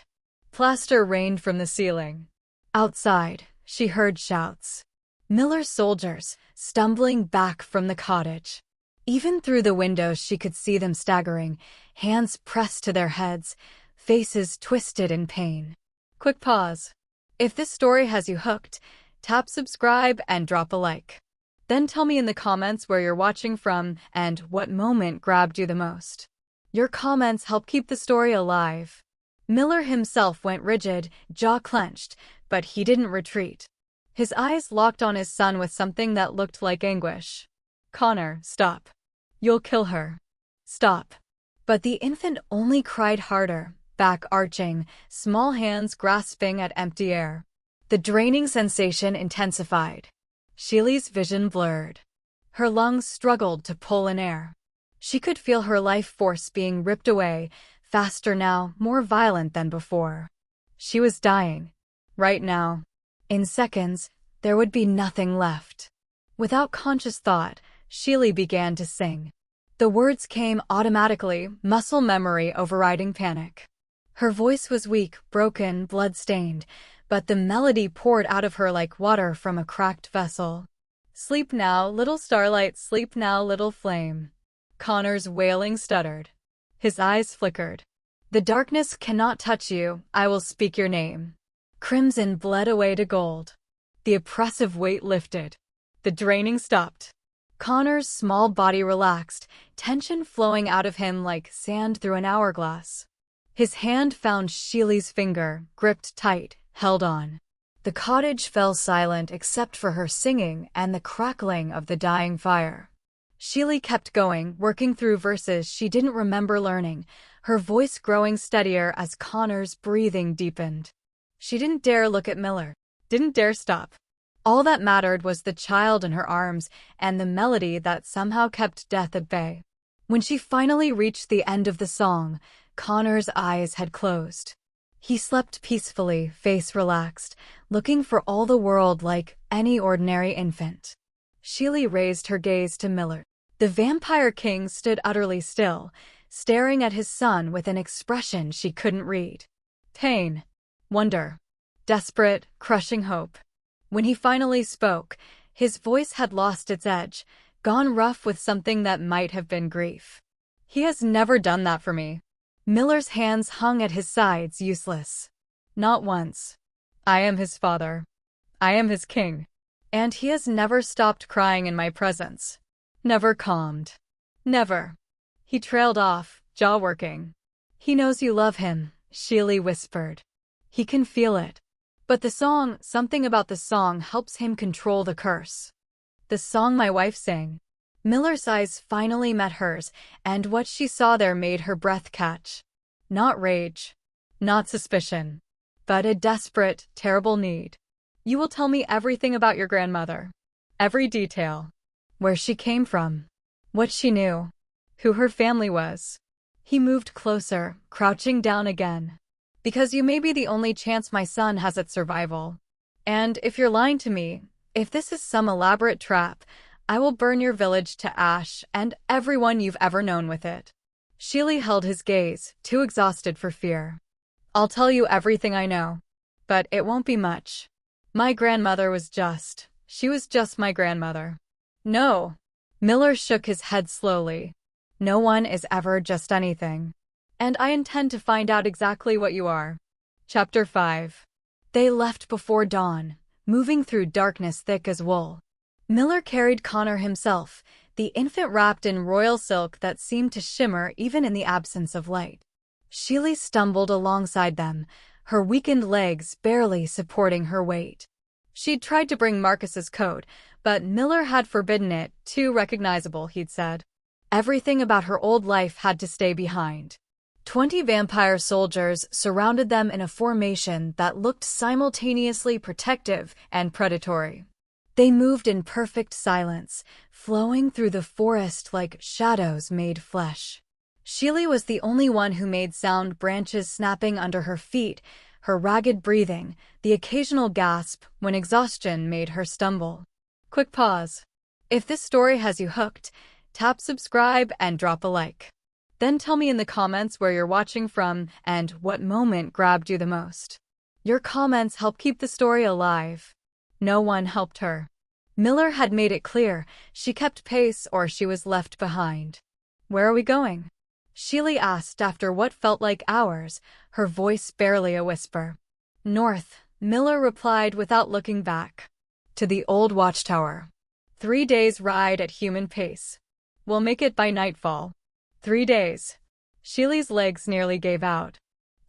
Plaster rained from the ceiling. Outside, she heard shouts. Miller's soldiers, stumbling back from the cottage. Even through the windows she could see them staggering, hands pressed to their heads, faces twisted in pain. Quick pause. If this story has you hooked, tap subscribe and drop a like. Then tell me in the comments where you're watching from and what moment grabbed you the most. Your comments help keep the story alive. Miller himself went rigid, jaw clenched, but he didn't retreat. His eyes locked on his son with something that looked like anguish. Connor, stop. You'll kill her. Stop. But the infant only cried harder, back arching, small hands grasping at empty air. The draining sensation intensified. Sheely's vision blurred. Her lungs struggled to pull in air. She could feel her life force being ripped away, faster now, more violent than before. She was dying. Right now. In seconds, there would be nothing left. Without conscious thought, Sheely began to sing. The words came automatically, muscle memory overriding panic. Her voice was weak, broken, blood-stained, but the melody poured out of her like water from a cracked vessel. Sleep now, little starlight, sleep now, little flame. Connor's wailing stuttered. His eyes flickered. The darkness cannot touch you, I will speak your name. Crimson bled away to gold. The oppressive weight lifted. The draining stopped. Connor's small body relaxed, tension flowing out of him like sand through an hourglass. His hand found Sheely's finger, gripped tight, held on. The cottage fell silent except for her singing and the crackling of the dying fire. Sheely kept going, working through verses she didn't remember learning, her voice growing steadier as Connor's breathing deepened. She didn't dare look at Miller, didn't dare stop. All that mattered was the child in her arms and the melody that somehow kept death at bay. When she finally reached the end of the song, Connor's eyes had closed. He slept peacefully, face relaxed, looking for all the world like any ordinary infant. Sheely raised her gaze to Miller. The Vampire King stood utterly still, staring at his son with an expression she couldn't read. Pain, wonder, desperate, crushing hope. When he finally spoke, his voice had lost its edge, gone rough with something that might have been grief. He has never done that for me. Miller's hands hung at his sides, useless. Not once. I am his father. I am his king. And he has never stopped crying in my presence. Never calmed. Never. He trailed off, jaw working. He knows you love him, Sheely whispered. He can feel it. But the song, something about the song helps him control the curse. The song my wife sang. Miller's eyes finally met hers, and what she saw there made her breath catch. Not rage. Not suspicion. But a desperate, terrible need. You will tell me everything about your grandmother. Every detail. Where she came from. What she knew. Who her family was. He moved closer, crouching down again. Because you may be the only chance my son has at survival. And if you're lying to me, if this is some elaborate trap, I will burn your village to ash and everyone you've ever known with it. Sheely held his gaze, too exhausted for fear. I'll tell you everything I know. But it won't be much. My grandmother was she was just my grandmother. No. Miller shook his head slowly. No one is ever just anything. And I intend to find out exactly what you are. Chapter 5. They left before dawn, moving through darkness thick as wool. Miller carried Connor himself, the infant wrapped in royal silk that seemed to shimmer even in the absence of light. Sheely stumbled alongside them, her weakened legs barely supporting her weight. She'd tried to bring Marcus's coat, but Miller had forbidden it, too recognizable, he'd said. Everything about her old life had to stay behind. 20 vampire soldiers surrounded them in a formation that looked simultaneously protective and predatory. They moved in perfect silence, flowing through the forest like shadows made flesh. Sheely was the only one who made sound, branches snapping under her feet, her ragged breathing, the occasional gasp when exhaustion made her stumble. Quick pause. If this story has you hooked, tap subscribe and drop a like. Then tell me in the comments where you're watching from and what moment grabbed you the most. Your comments help keep the story alive. No one helped her. Miller had made it clear, she kept pace or she was left behind. Where are we going? Sheely asked after what felt like hours, her voice barely a whisper. North, Miller replied without looking back. To the old watchtower. 3 days ride at human pace. We'll make it by nightfall. 3 days. Sheely's legs nearly gave out.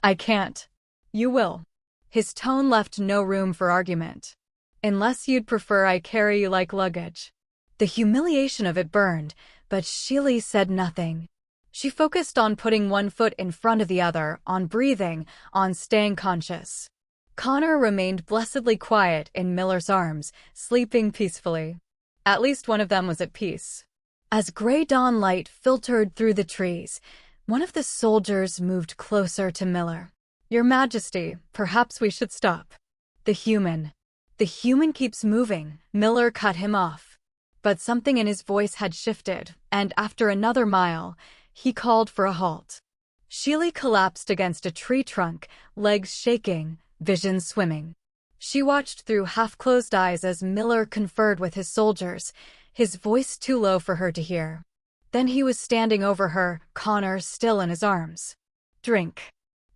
I can't. You will. His tone left no room for argument. Unless you'd prefer I carry you like luggage. The humiliation of it burned, but Sheely said nothing. She focused on putting one foot in front of the other, on breathing, on staying conscious. Connor remained blessedly quiet in Miller's arms, sleeping peacefully. At least one of them was at peace. As gray dawn light filtered through the trees, one of the soldiers moved closer to Miller. Your Majesty, perhaps we should stop. The human keeps moving, Miller cut him off. But something in his voice had shifted, and after another mile, he called for a halt. Sheely collapsed against a tree trunk, legs shaking, vision swimming. She watched through half-closed eyes as Miller conferred with his soldiers, his voice too low for her to hear. Then he was standing over her, Connor still in his arms. Drink.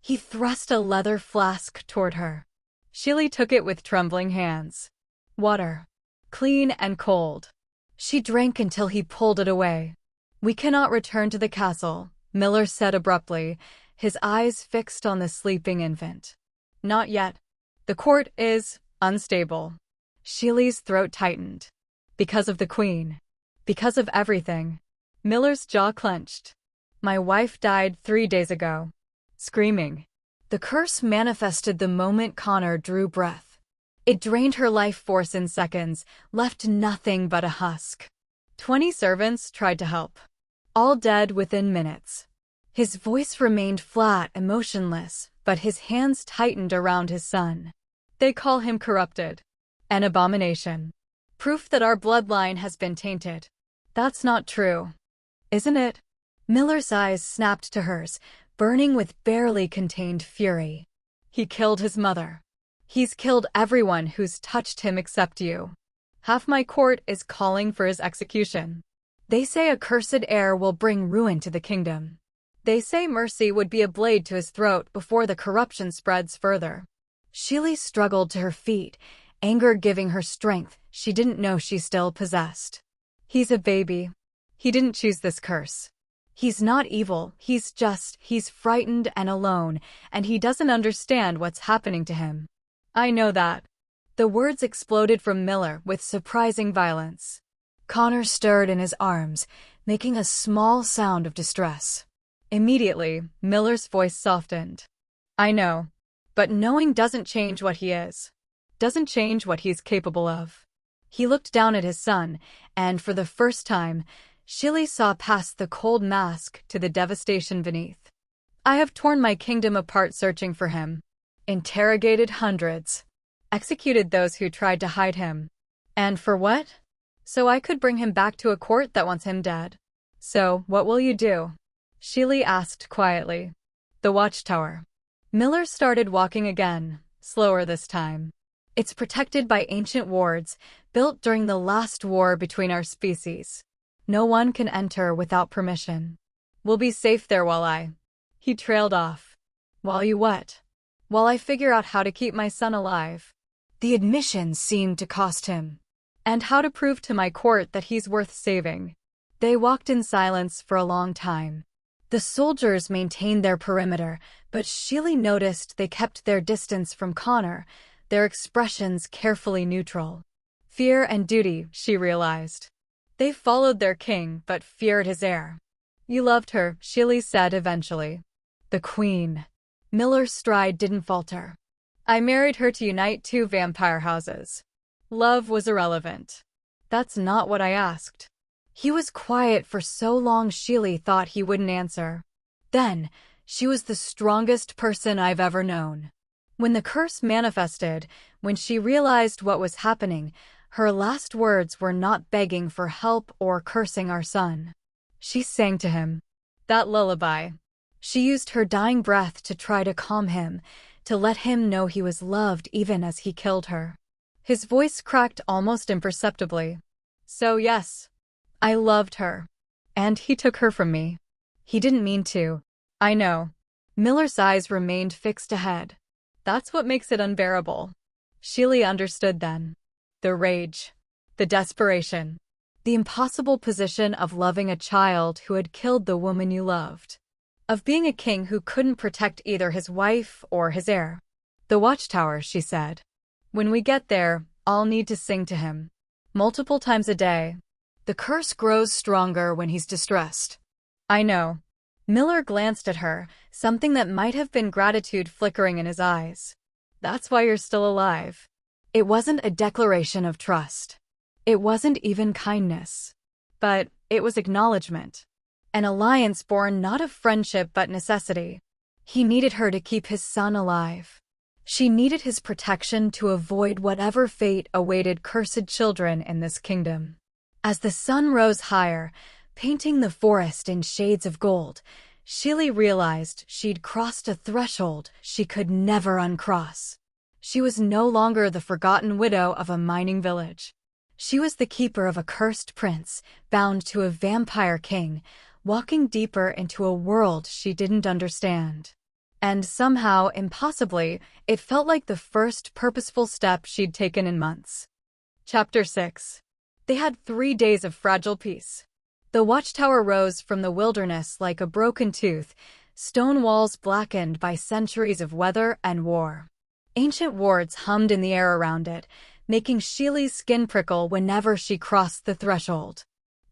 He thrust a leather flask toward her. Sheely took it with trembling hands. Water. Clean and cold. She drank until he pulled it away. We cannot return to the castle, Miller said abruptly, his eyes fixed on the sleeping infant. Not yet. The court is unstable. Sheely's throat tightened. Because of the Queen. Because of everything. Miller's jaw clenched. My wife died 3 days ago. Screaming. The curse manifested the moment Connor drew breath. It drained her life force in seconds, left nothing but a husk. 20 servants tried to help. All dead within minutes. His voice remained flat, emotionless, but his hands tightened around his son. They call him corrupted. An abomination. Proof that our bloodline has been tainted. That's not true. Isn't it? Miller's eyes snapped to hers, burning with barely contained fury. He killed his mother. He's killed everyone who's touched him except you. Half my court is calling for his execution. They say a cursed heir will bring ruin to the kingdom. They say mercy would be a blade to his throat before the corruption spreads further. Sheely struggled to her feet, anger giving her strength she didn't know she still possessed. He's a baby. He didn't choose this curse. He's not evil, he's frightened and alone, and he doesn't understand what's happening to him. I know that. The words exploded from Miller with surprising violence. Connor stirred in his arms, making a small sound of distress. Immediately, Miller's voice softened. I know. But knowing doesn't change what he is. Doesn't change what he's capable of. He looked down at his son, and for the first time, Shili saw past the cold mask to the devastation beneath. I have torn my kingdom apart searching for him. Interrogated hundreds. Executed those who tried to hide him. And for what? So I could bring him back to a court that wants him dead. So, what will you do? Shili asked quietly. The watchtower. Miller started walking again, slower this time. It's protected by ancient wards, built during the last war between our species. No one can enter without permission. We'll be safe there while He trailed off. While you what? While I figure out how to keep my son alive. The admission seemed to cost him. And how to prove to my court that he's worth saving. They walked in silence for a long time. The soldiers maintained their perimeter, but Shili noticed they kept their distance from Connor, their expressions carefully neutral. Fear and duty, she realized. They followed their king, but feared his heir. You loved her, Shili said eventually. The queen. Miller's stride didn't falter. I married her to unite two vampire houses. Love was irrelevant. That's not what I asked. He was quiet for so long Shili thought he wouldn't answer. Then, she was the strongest person I've ever known. When the curse manifested, when she realized what was happening, her last words were not begging for help or cursing our son. She sang to him. That lullaby. She used her dying breath to try to calm him, to let him know he was loved even as he killed her. His voice cracked almost imperceptibly. So yes, I loved her. And he took her from me. He didn't mean to. I know. Miller's eyes remained fixed ahead. That's what makes it unbearable. Shili understood then. The rage. The desperation. The impossible position of loving a child who had killed the woman you loved. Of being a king who couldn't protect either his wife or his heir. The watchtower, she said. When we get there, I'll need to sing to him. Multiple times a day. The curse grows stronger when he's distressed. I know. Miller glanced at her, something that might have been gratitude flickering in his eyes. That's why you're still alive. It wasn't a declaration of trust. It wasn't even kindness. But it was acknowledgement. An alliance born not of friendship but necessity. He needed her to keep his son alive. She needed his protection to avoid whatever fate awaited cursed children in this kingdom. As the sun rose higher, painting the forest in shades of gold, Shili realized she'd crossed a threshold she could never uncross. She was no longer the forgotten widow of a mining village. She was the keeper of a cursed prince, bound to a vampire king, walking deeper into a world she didn't understand. And somehow, impossibly, it felt like the first purposeful step she'd taken in months. Chapter 6. They had 3 days of fragile peace. The watchtower rose from the wilderness like a broken tooth, stone walls blackened by centuries of weather and war. Ancient wards hummed in the air around it, making Shili's skin prickle whenever she crossed the threshold.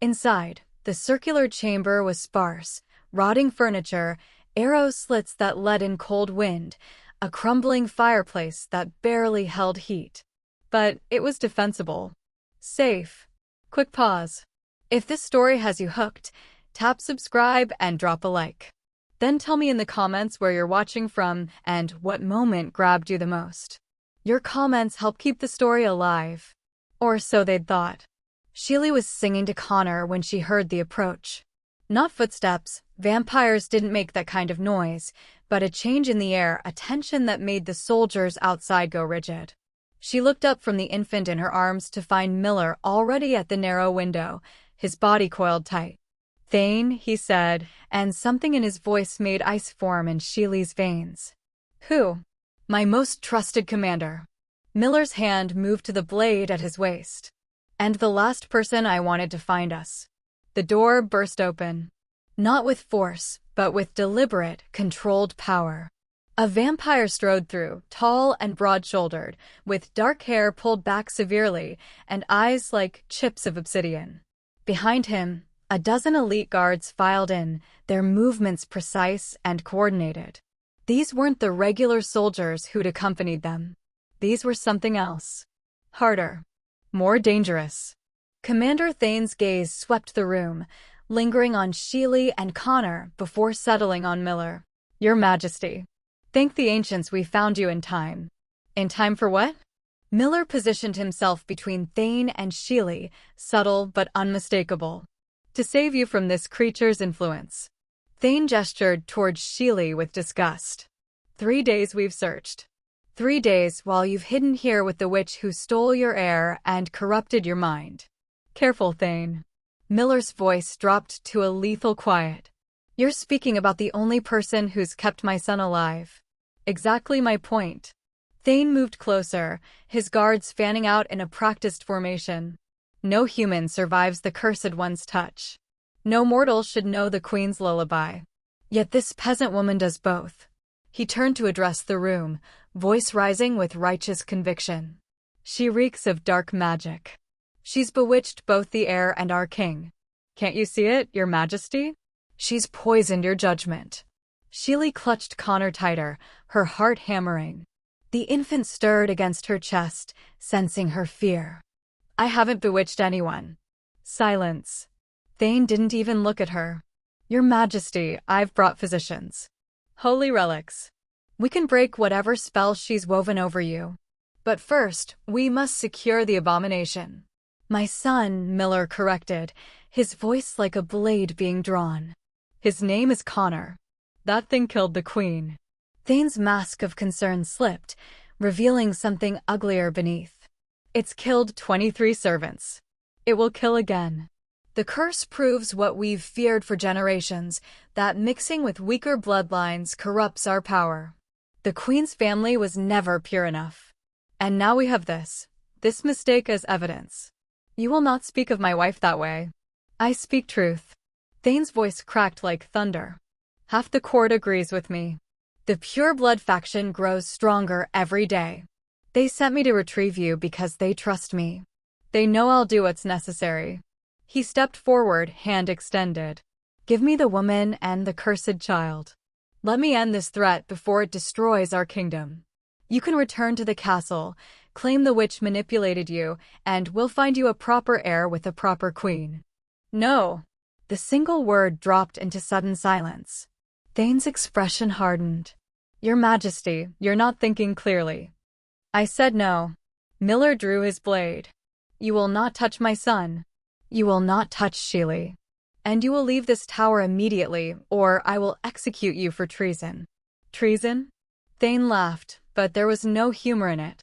Inside, the circular chamber was sparse, rotting furniture, arrow slits that let in cold wind, a crumbling fireplace that barely held heat. But it was defensible. Safe. Quick pause. If this story has you hooked, tap subscribe and drop a like. Then tell me in the comments where you're watching from and what moment grabbed you the most. Your comments help keep the story alive. Or so they'd thought. Shili was singing to Connor when she heard the approach. Not footsteps, vampires didn't make that kind of noise, but a change in the air, a tension that made the soldiers outside go rigid. She looked up from the infant in her arms to find Miller already at the narrow window, his body coiled tight. Thane, he said, and something in his voice made ice form in Shili's veins. Who? My most trusted commander. Miller's hand moved to the blade at his waist. And the last person I wanted to find us. The door burst open. Not with force, but with deliberate, controlled power. A vampire strode through, tall and broad-shouldered, with dark hair pulled back severely and eyes like chips of obsidian. Behind him, a dozen elite guards filed in, their movements precise and coordinated. These weren't the regular soldiers who'd accompanied them. These were something else. Harder. More dangerous. Commander Thane's gaze swept the room, lingering on Sheely and Connor before settling on Miller. Your Majesty. Thank the ancients we found you in time. In time for what? Miller positioned himself between Thane and Sheely, subtle but unmistakable. To save you from this creature's influence. Thane gestured towards Sheely with disgust. 3 days we've searched. 3 days while you've hidden here with the witch who stole your heir and corrupted your mind. Careful, Thane. Miller's voice dropped to a lethal quiet. You're speaking about the only person who's kept my son alive. Exactly my point. Thane moved closer, his guards fanning out in a practiced formation. No human survives the Cursed One's touch. No mortal should know the Queen's lullaby. Yet this peasant woman does both. He turned to address the room, voice rising with righteous conviction. She reeks of dark magic. She's bewitched both the heir and our king. Can't you see it, Your Majesty? She's poisoned your judgment. Sheely clutched Connor tighter, her heart hammering. The infant stirred against her chest, sensing her fear. I haven't bewitched anyone. Silence. Thane didn't even look at her. Your Majesty, I've brought physicians. Holy relics. We can break whatever spell she's woven over you. But first, we must secure the abomination. My son, Miller corrected, his voice like a blade being drawn. His name is Connor. That thing killed the Queen. Thane's mask of concern slipped, revealing something uglier beneath. It's killed 23 servants. It will kill again. The curse proves what we've feared for generations, that mixing with weaker bloodlines corrupts our power. The Queen's family was never pure enough. And now we have this mistake as evidence. You will not speak of my wife that way. I speak truth. Thane's voice cracked like thunder. Half the court agrees with me. The pure blood faction grows stronger every day. They sent me to retrieve you because they trust me. They know I'll do what's necessary. He stepped forward, hand extended. Give me the woman and the cursed child. Let me end this threat before it destroys our kingdom. You can return to the castle, claim the witch manipulated you, and we'll find you a proper heir with a proper queen. No. The single word dropped into sudden silence. Thane's expression hardened. Your Majesty, you're not thinking clearly. I said no. Miller drew his blade. You will not touch my son. You will not touch Sheely. And you will leave this tower immediately, or I will execute you for treason. Treason? Thane laughed, but there was no humor in it.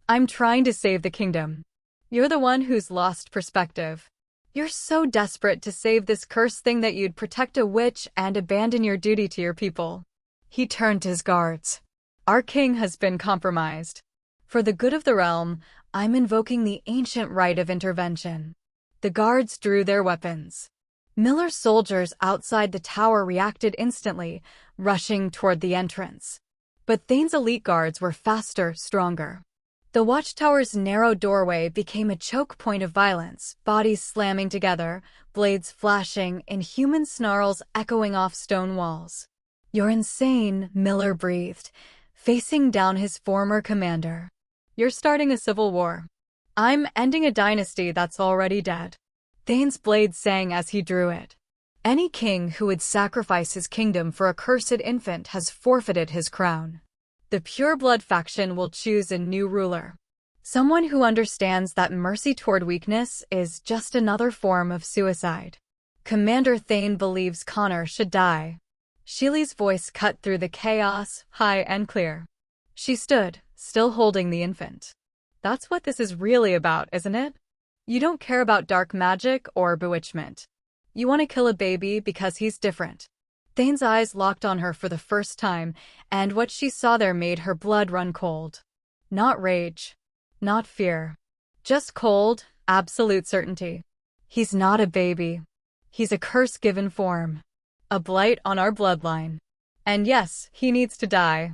I'm trying to save the kingdom. You're the one who's lost perspective. You're so desperate to save this cursed thing that you'd protect a witch and abandon your duty to your people. He turned to his guards. Our king has been compromised. For the good of the realm, I'm invoking the ancient right of intervention. The guards drew their weapons. Miller's soldiers outside the tower reacted instantly, rushing toward the entrance. But Thane's elite guards were faster, stronger. The watchtower's narrow doorway became a choke point of violence, bodies slamming together, blades flashing, inhuman snarls echoing off stone walls. You're insane, Miller breathed, facing down his former commander. You're starting a civil war. I'm ending a dynasty that's already dead. Thane's blade sang as he drew it. Any king who would sacrifice his kingdom for a cursed infant has forfeited his crown. The pure blood faction will choose a new ruler. Someone who understands that mercy toward weakness is just another form of suicide. Commander Thane believes Connor should die. Sheely's voice cut through the chaos, high and clear. She stood, still holding the infant. That's what this is really about, isn't it? You don't care about dark magic or bewitchment. You want to kill a baby because he's different. Thane's eyes locked on her for the first time, and what she saw there made her blood run cold. Not rage. Not fear. Just cold, absolute certainty. He's not a baby. He's a curse given form. a blight on our bloodline. And yes, he needs to die.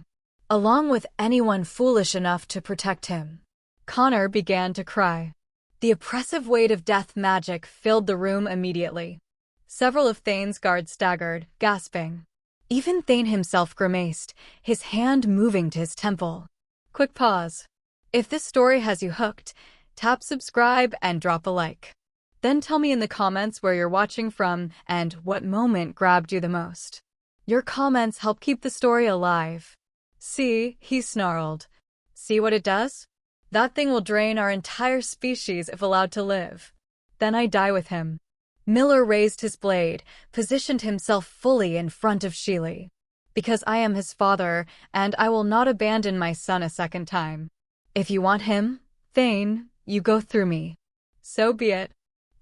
Along with anyone foolish enough to protect him. Connor began to cry. The oppressive weight of death magic filled the room immediately. Several of Thane's guards staggered, gasping. Even Thane himself grimaced, his hand moving to his temple. Quick pause. If this story has you hooked, tap subscribe and drop a like. Then tell me in the comments where you're watching from and what moment grabbed you the most. Your comments help keep the story alive. See, he snarled. See what it does? That thing will drain our entire species if allowed to live. Then I die with him. Miller raised his blade, positioned himself fully in front of Sheely. Because I am his father, and I will not abandon my son a second time. If you want him, Thane, you go through me. So be it.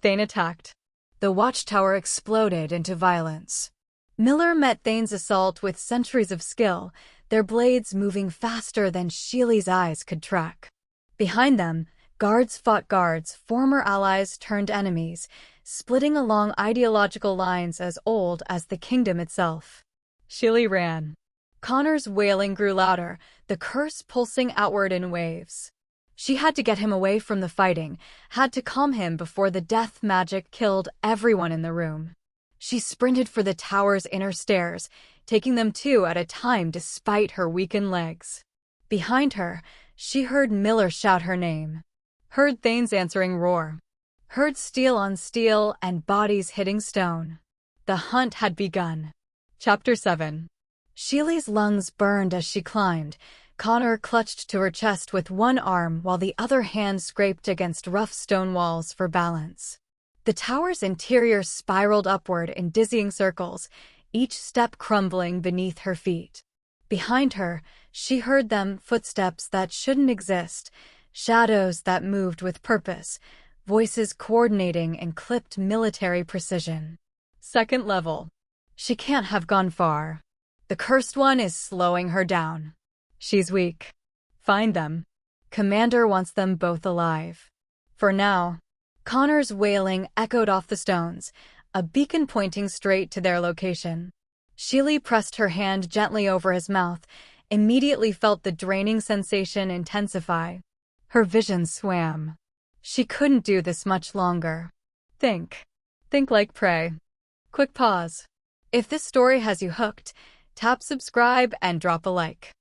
Thane attacked. The watchtower exploded into violence. Miller met Thane's assault with centuries of skill, their blades moving faster than Sheely's eyes could track. Behind them, guards fought guards, former allies turned enemies, splitting along ideological lines as old as the kingdom itself. Sheely ran. Connor's wailing grew louder, the curse pulsing outward in waves. She had to get him away from the fighting, had to calm him before the death magic killed everyone in the room. She sprinted for the tower's inner stairs, taking them two at a time despite her weakened legs. Behind her, she heard Miller shout her name. Heard Thane's answering roar. Heard steel on steel and bodies hitting stone. The hunt had begun. Chapter 7. Sheely's lungs burned as she climbed. Connor clutched to her chest with one arm while the other hand scraped against rough stone walls for balance. The tower's interior spiraled upward in dizzying circles, each step crumbling beneath her feet. Behind her, she heard them, footsteps that shouldn't exist, shadows that moved with purpose, voices coordinating in clipped military precision. Second level. She can't have gone far. The cursed one is slowing her down. She's weak. Find them. Commander wants them both alive. For now. Connor's wailing echoed off the stones, a beacon pointing straight to their location. Sheely pressed her hand gently over his mouth, immediately felt the draining sensation intensify. Her vision swam. She couldn't do this much longer. Think. Think like prey. Quick pause. If this story has you hooked, tap subscribe and drop a like.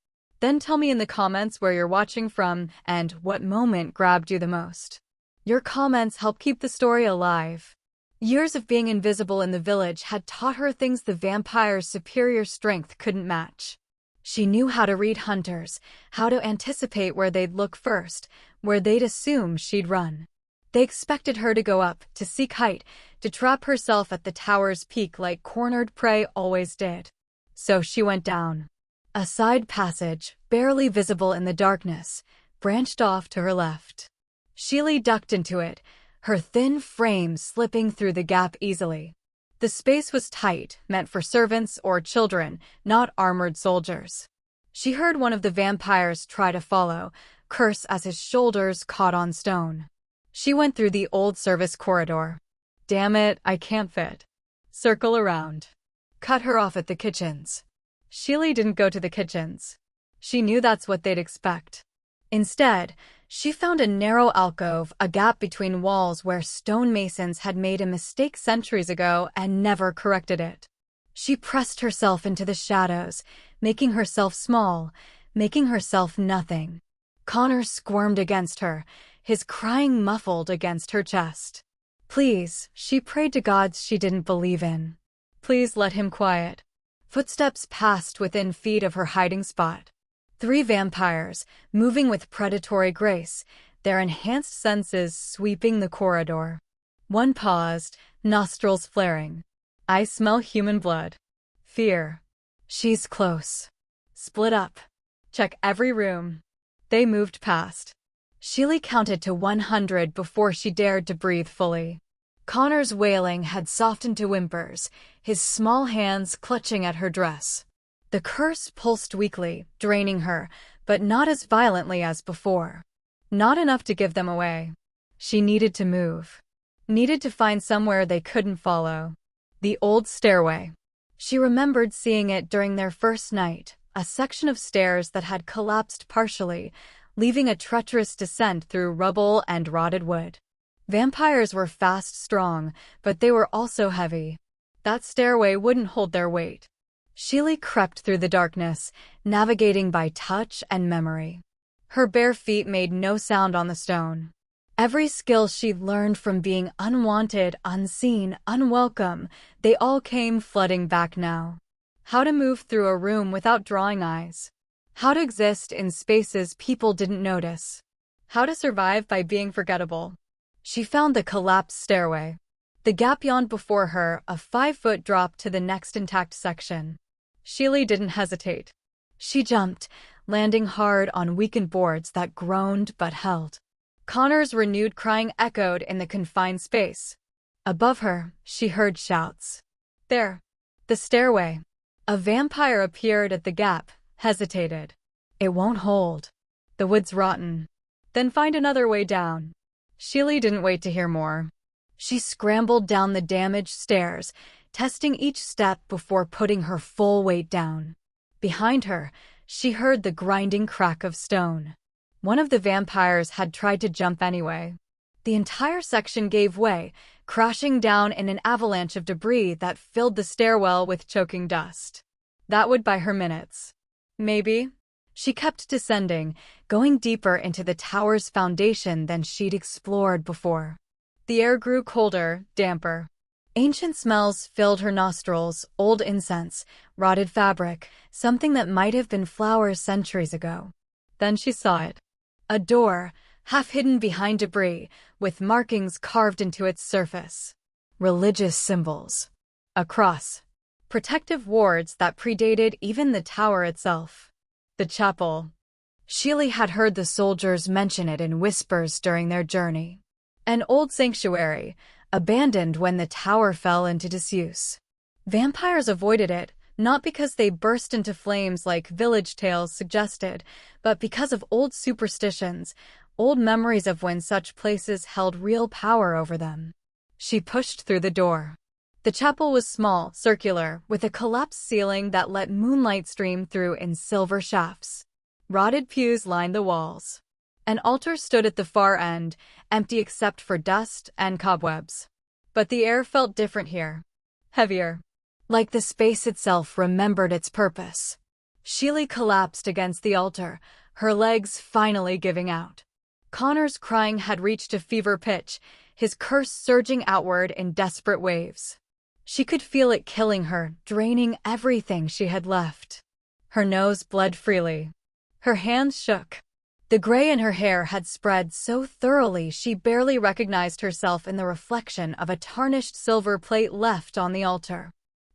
Then tell me in the comments where you're watching from and what moment grabbed you the most. Your comments help keep the story alive. Years of being invisible in the village had taught her things the vampire's superior strength couldn't match. She knew how to read hunters, how to anticipate where they'd look first, where they'd assume she'd run. They expected her to go up, to seek height, to trap herself at the tower's peak like cornered prey always did. So she went down. A side passage, barely visible in the darkness, branched off to her left. Sheely ducked into it, her thin frame slipping through the gap easily. The space was tight, meant for servants or children, not armored soldiers. She heard one of the vampires try to follow, curse as his shoulders caught on stone. She went through the old service corridor. Damn it, I can't fit. Circle around. Cut her off at the kitchens. Sheely didn't go to the kitchens. She knew that's what they'd expect. Instead, she found a narrow alcove, a gap between walls where stonemasons had made a mistake centuries ago and never corrected it. She pressed herself into the shadows, making herself small, making herself nothing. Connor squirmed against her, his crying muffled against her chest. Please, she prayed to gods she didn't believe in. Please let him quiet. Footsteps passed within feet of her hiding spot. 3 vampires, moving with predatory grace, their enhanced senses sweeping the corridor. One paused, nostrils flaring. I smell human blood. Fear. She's close. Split up. Check every room. They moved past. Sheely counted to 100 before she dared to breathe fully. Connor's wailing had softened to whimpers, his small hands clutching at her dress. The curse pulsed weakly, draining her, but not as violently as before. Not enough to give them away. She needed to move. Needed to find somewhere they couldn't follow. The old stairway. She remembered seeing it during their first night, a section of stairs that had collapsed partially, leaving a treacherous descent through rubble and rotted wood. Vampires were fast, strong, but they were also heavy. That stairway wouldn't hold their weight. Sheely crept through the darkness, navigating by touch and memory. Her bare feet made no sound on the stone. Every skill she'd learned from being unwanted, unseen, unwelcome, they all came flooding back now. How to move through a room without drawing eyes. How to exist in spaces people didn't notice. How to survive by being forgettable. She found the collapsed stairway. The gap yawned before her, a 5-foot drop to the next intact section. Sheely didn't hesitate. She jumped, landing hard on weakened boards that groaned but held. Connor's renewed crying echoed in the confined space. Above her, she heard shouts. There! The stairway. A vampire appeared at the gap, hesitated. It won't hold. The wood's rotten. Then find another way down. Sheely didn't wait to hear more. She scrambled down the damaged stairs, testing each step before putting her full weight down. Behind her, she heard the grinding crack of stone. One of the vampires had tried to jump anyway. The entire section gave way, crashing down in an avalanche of debris that filled the stairwell with choking dust. That would buy her minutes. Maybe. She kept descending, going deeper into the tower's foundation than she'd explored before. The air grew colder, damper. Ancient smells filled her nostrils, old incense, rotted fabric, something that might have been flowers centuries ago. Then she saw it. A door, half hidden behind debris, with markings carved into its surface. Religious symbols. A cross. Protective wards that predated even the tower itself. The chapel. Sheely had heard the soldiers mention it in whispers during their journey. An old sanctuary, abandoned when the tower fell into disuse. Vampires avoided it, not because they burst into flames like village tales suggested, but because of old superstitions, old memories of when such places held real power over them. She pushed through the door. The chapel was small, circular, with a collapsed ceiling that let moonlight stream through in silver shafts. Rotted pews lined the walls. An altar stood at the far end, empty except for dust and cobwebs. But the air felt different here. Heavier. Like the space itself remembered its purpose. Sheely collapsed against the altar, her legs finally giving out. Connor's crying had reached a fever pitch, his curse surging outward in desperate waves. She could feel it killing her, draining everything she had left. Her nose bled freely. Her hands shook. The gray in her hair had spread so thoroughly she barely recognized herself in the reflection of a tarnished silver plate left on the altar.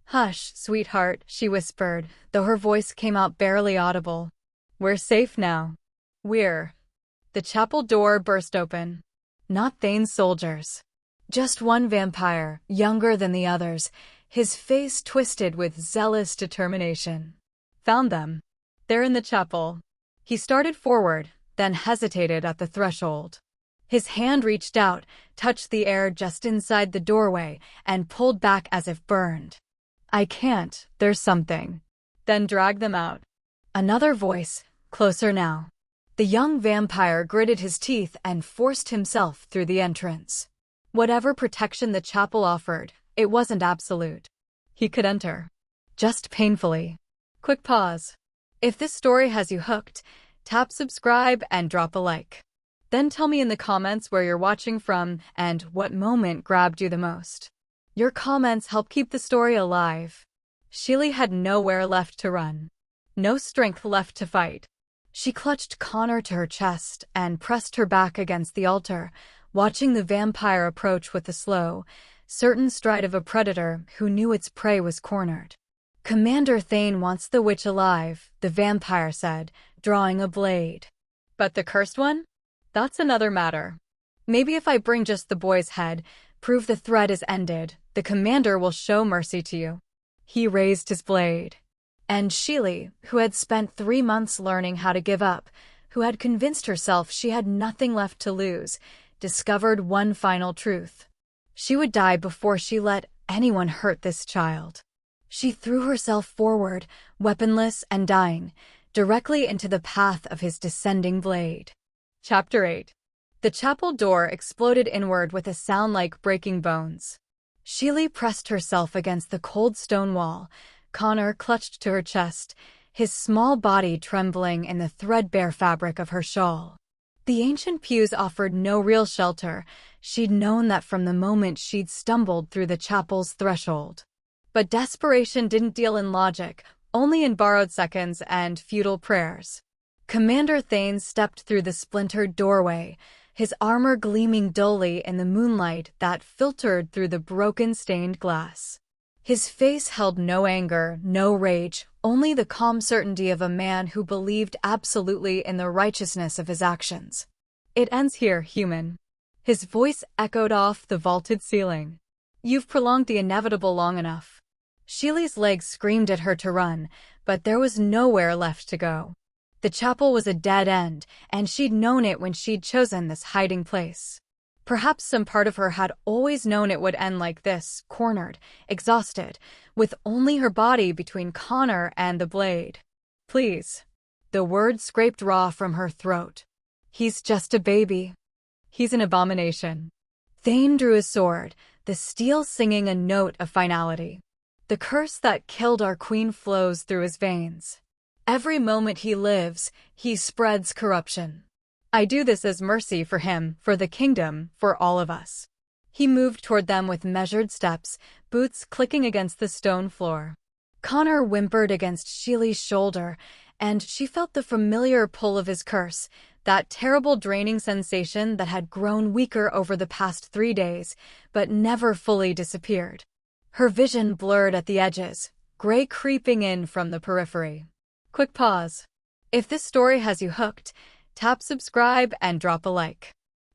"Hush, sweetheart," she whispered, though her voice came out barely audible. "We're safe now. We're—" The chapel door burst open. Not Thane's soldiers. Just one vampire, younger than the others, his face twisted with zealous determination. Found them. They're in the chapel. He started forward, then hesitated at the threshold. His hand reached out, touched the air just inside the doorway, and pulled back as if burned. "I can't, there's something." Then drag them out. Another voice, closer now. The young vampire gritted his teeth and forced himself through the entrance. Whatever protection the chapel offered, it wasn't absolute. He could enter. Just painfully. Quick pause. If this story has you hooked, tap subscribe and drop a like. Then tell me in the comments where you're watching from and what moment grabbed you the most. Your comments help keep the story alive. Sheely had nowhere left to run. No strength left to fight. She clutched Connor to her chest and pressed her back against the altar, watching the vampire approach with the slow, certain stride of a predator who knew its prey was cornered. "Commander Thane wants the witch alive," the vampire said, drawing a blade. "But the cursed one? That's another matter. Maybe if I bring just the boy's head, prove the threat is ended, the commander will show mercy to you." He raised his blade. And Sheely, who had spent 3 months learning how to give up, who had convinced herself she had nothing left to lose, discovered one final truth. She would die before she let anyone hurt this child. She threw herself forward, weaponless and dying, directly into the path of his descending blade. Chapter 8. The chapel door exploded inward with a sound like breaking bones. Sheely pressed herself against the cold stone wall. Connor clutched to her chest, his small body trembling in the threadbare fabric of her shawl. The ancient pews offered no real shelter. She'd known that from the moment she'd stumbled through the chapel's threshold. But desperation didn't deal in logic, only in borrowed seconds and futile prayers. Commander Thane stepped through the splintered doorway, his armor gleaming dully in the moonlight that filtered through the broken stained glass. His face held no anger, no rage, only the calm certainty of a man who believed absolutely in the righteousness of his actions. "It ends here, human." His voice echoed off the vaulted ceiling. "You've prolonged the inevitable long enough." Sheely's legs screamed at her to run, but there was nowhere left to go. The chapel was a dead end, and she'd known it when she'd chosen this hiding place. Perhaps some part of her had always known it would end like this, cornered, exhausted, with only her body between Connor and the blade. "Please." The word scraped raw from her throat. "He's just a baby. He's an abomination." Thane drew his sword, the steel singing a note of finality. "The curse that killed our queen flows through his veins. Every moment he lives, he spreads corruption. I do this as mercy for him, for the kingdom, for all of us." He moved toward them with measured steps, boots clicking against the stone floor. Connor whimpered against Sheely's shoulder, and she felt the familiar pull of his curse, that terrible draining sensation that had grown weaker over the past 3 days, but never fully disappeared. Her vision blurred at the edges, gray creeping in from the periphery. Quick pause. If this story has you hooked, tap subscribe and drop a like.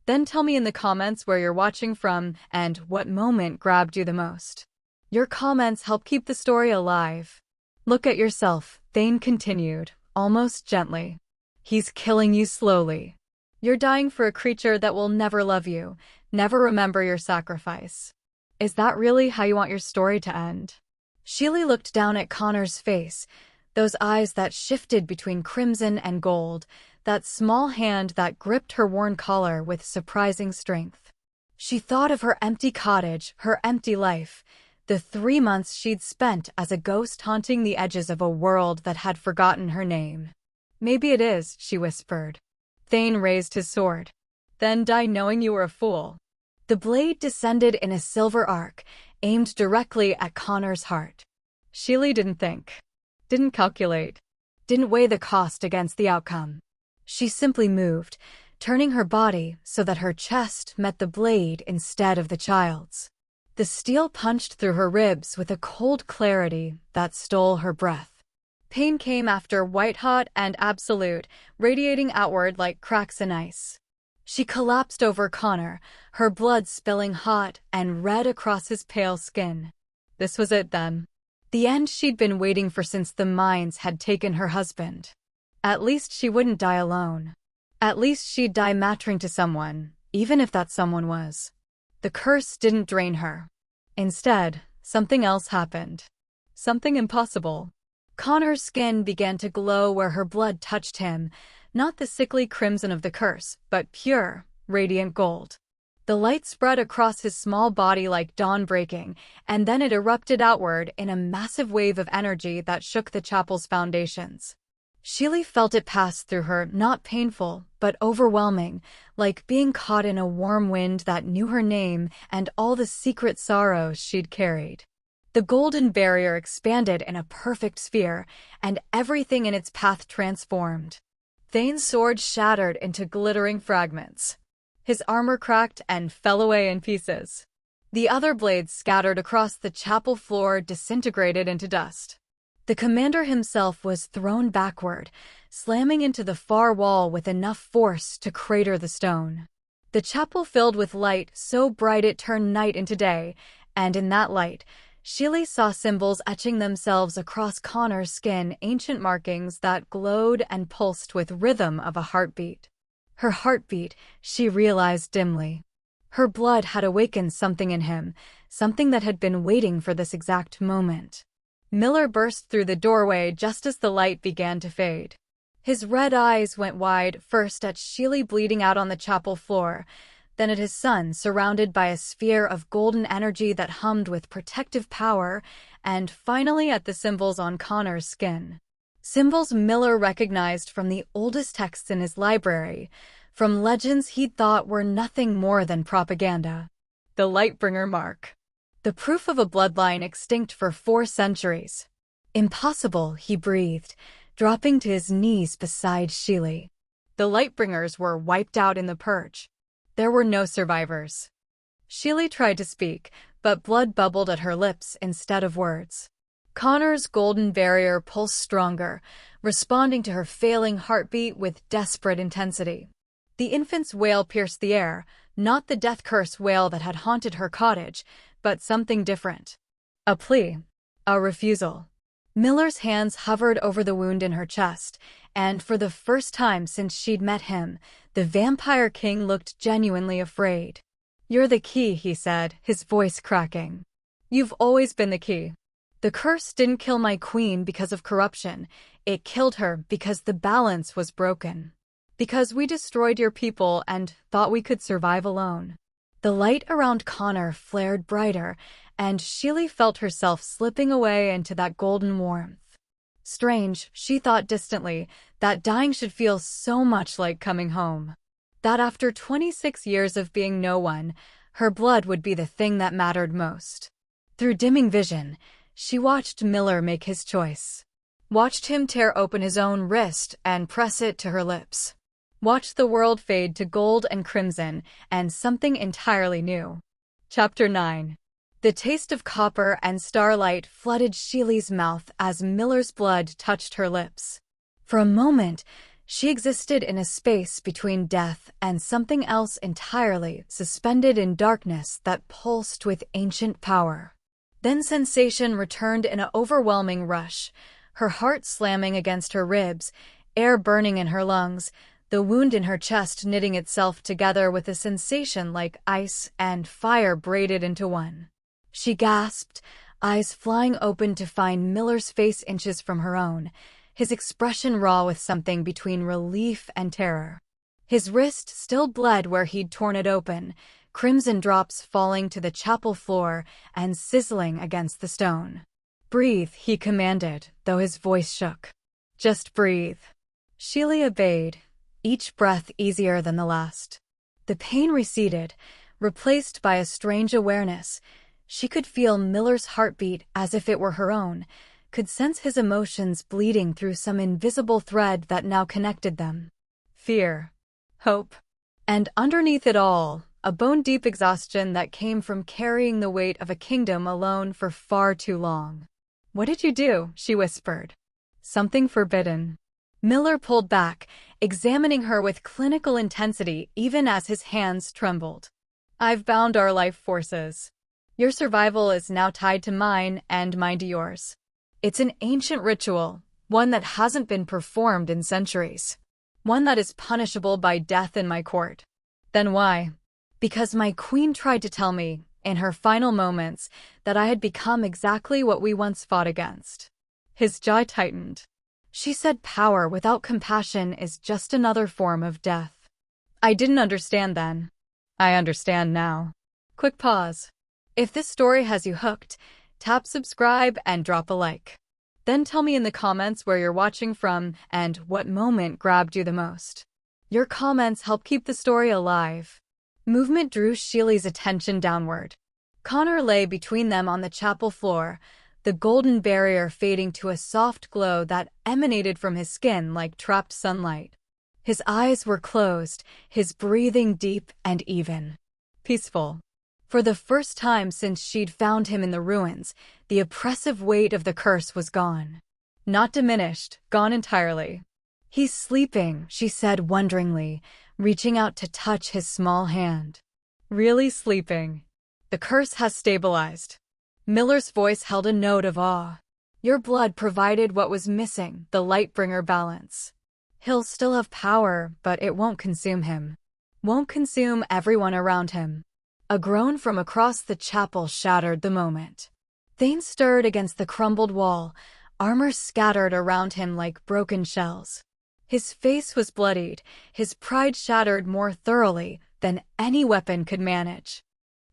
Then tell me in the comments where you're watching from and what moment grabbed you the most. Your comments help keep the story alive. "Look at yourself," Thane continued, almost gently. "He's killing you slowly. You're dying for a creature that will never love you, never remember your sacrifice. Is that really how you want your story to end?" Sheely looked down at Connor's face, those eyes that shifted between crimson and gold, that small hand that gripped her worn collar with surprising strength. She thought of her empty cottage, her empty life, the 3 months she'd spent as a ghost haunting the edges of a world that had forgotten her name. "Maybe it is," she whispered. Thane raised his sword. "Then die knowing you were a fool." The blade descended in a silver arc, aimed directly at Connor's heart. Sheely didn't think. Didn't calculate. Didn't weigh the cost against the outcome. She simply moved, turning her body so that her chest met the blade instead of the child's. The steel punched through her ribs with a cold clarity that stole her breath. Pain came after white-hot and absolute, radiating outward like cracks in ice. She collapsed over Connor, her blood spilling hot and red across his pale skin. This was it then. The end she'd been waiting for since the mines had taken her husband. At least she wouldn't die alone. At least she'd die mattering to someone, even if that someone was. The curse didn't drain her. Instead, something else happened. Something impossible. Connor's skin began to glow where her blood touched him, not the sickly crimson of the curse, but pure, radiant gold. The light spread across his small body like dawn breaking, and then it erupted outward in a massive wave of energy that shook the chapel's foundations. Sheely felt it pass through her, not painful, but overwhelming, like being caught in a warm wind that knew her name and all the secret sorrows she'd carried. The golden barrier expanded in a perfect sphere, and everything in its path transformed. Thane's sword shattered into glittering fragments. His armor cracked and fell away in pieces. The other blades scattered across the chapel floor disintegrated into dust. The commander himself was thrown backward, slamming into the far wall with enough force to crater the stone. The chapel filled with light so bright it turned night into day, and in that light, Sheely saw symbols etching themselves across Connor's skin, ancient markings that glowed and pulsed with rhythm of a heartbeat. Her heartbeat, she realized dimly. Her blood had awakened something in him, something that had been waiting for this exact moment. Miller burst through the doorway just as the light began to fade. His red eyes went wide, first at Sheely bleeding out on the chapel floor, then at his son surrounded by a sphere of golden energy that hummed with protective power, and finally at the symbols on Connor's skin. Symbols Miller recognized from the oldest texts in his library, from legends he'd thought were nothing more than propaganda. The Lightbringer mark. The proof of a bloodline extinct for 4 centuries. Impossible, he breathed, dropping to his knees beside Sheely. The Lightbringers were wiped out in the purge. There were no survivors. Sheely tried to speak, but blood bubbled at her lips instead of words. Connor's golden barrier pulsed stronger, responding to her failing heartbeat with desperate intensity. The infant's wail pierced the air, not the death curse wail that had haunted her cottage, but something different. A plea. A refusal. Miller's hands hovered over the wound in her chest, and for the first time since she'd met him, the Vampire King looked genuinely afraid. "You're the key," he said, his voice cracking. "You've always been the key. The curse didn't kill my queen because of corruption. It killed her because the balance was broken. Because we destroyed your people and thought we could survive alone." The light around Connor flared brighter, and Sheely felt herself slipping away into that golden warmth. Strange, she thought distantly, that dying should feel so much like coming home. That after 26 years of being no one, her blood would be the thing that mattered most. Through dimming vision, she watched Miller make his choice. Watched him tear open his own wrist and press it to her lips. Watched the world fade to gold and crimson and something entirely new. Chapter 9. The taste of copper and starlight flooded Sheely's mouth as Miller's blood touched her lips. For a moment, she existed in a space between death and something else entirely, suspended in darkness that pulsed with ancient power. Then sensation returned in an overwhelming rush, her heart slamming against her ribs, air burning in her lungs, the wound in her chest knitting itself together with a sensation like ice and fire braided into one. She gasped, eyes flying open to find Miller's face inches from her own, his expression raw with something between relief and terror. His wrist still bled where he'd torn it open, crimson drops falling to the chapel floor and sizzling against the stone. "Breathe," he commanded, though his voice shook. "Just breathe." Sheely obeyed, each breath easier than the last. The pain receded, replaced by a strange awareness. She could feel Miller's heartbeat as if it were her own, could sense his emotions bleeding through some invisible thread that now connected them. Fear. Hope. And underneath it all, a bone-deep exhaustion that came from carrying the weight of a kingdom alone for far too long. "What did you do?" she whispered. "Something forbidden." Miller pulled back, examining her with clinical intensity even as his hands trembled. "I've bound our life forces. Your survival is now tied to mine and mine to yours. It's an ancient ritual, one that hasn't been performed in centuries. One that is punishable by death in my court." "Then why?" "Because my queen tried to tell me, in her final moments, that I had become exactly what we once fought against." His jaw tightened. "She said power without compassion is just another form of death." "I didn't understand then. I understand now." Quick pause. If this story has you hooked, tap subscribe and drop a like. Then tell me in the comments where you're watching from and what moment grabbed you the most. Your comments help keep the story alive. Movement drew Sheely's attention downward. Connor lay between them on the chapel floor, the golden barrier fading to a soft glow that emanated from his skin like trapped sunlight. His eyes were closed, his breathing deep and even. Peaceful. For the first time since she'd found him in the ruins, the oppressive weight of the curse was gone. Not diminished, gone entirely. "He's sleeping," she said wonderingly, reaching out to touch his small hand. "Really sleeping. The curse has stabilized." Miller's voice held a note of awe. "Your blood provided what was missing, the Lightbringer balance. He'll still have power, but it won't consume him. Won't consume everyone around him." A groan from across the chapel shattered the moment. Thane stirred against the crumbled wall, armor scattered around him like broken shells. His face was bloodied, his pride shattered more thoroughly than any weapon could manage.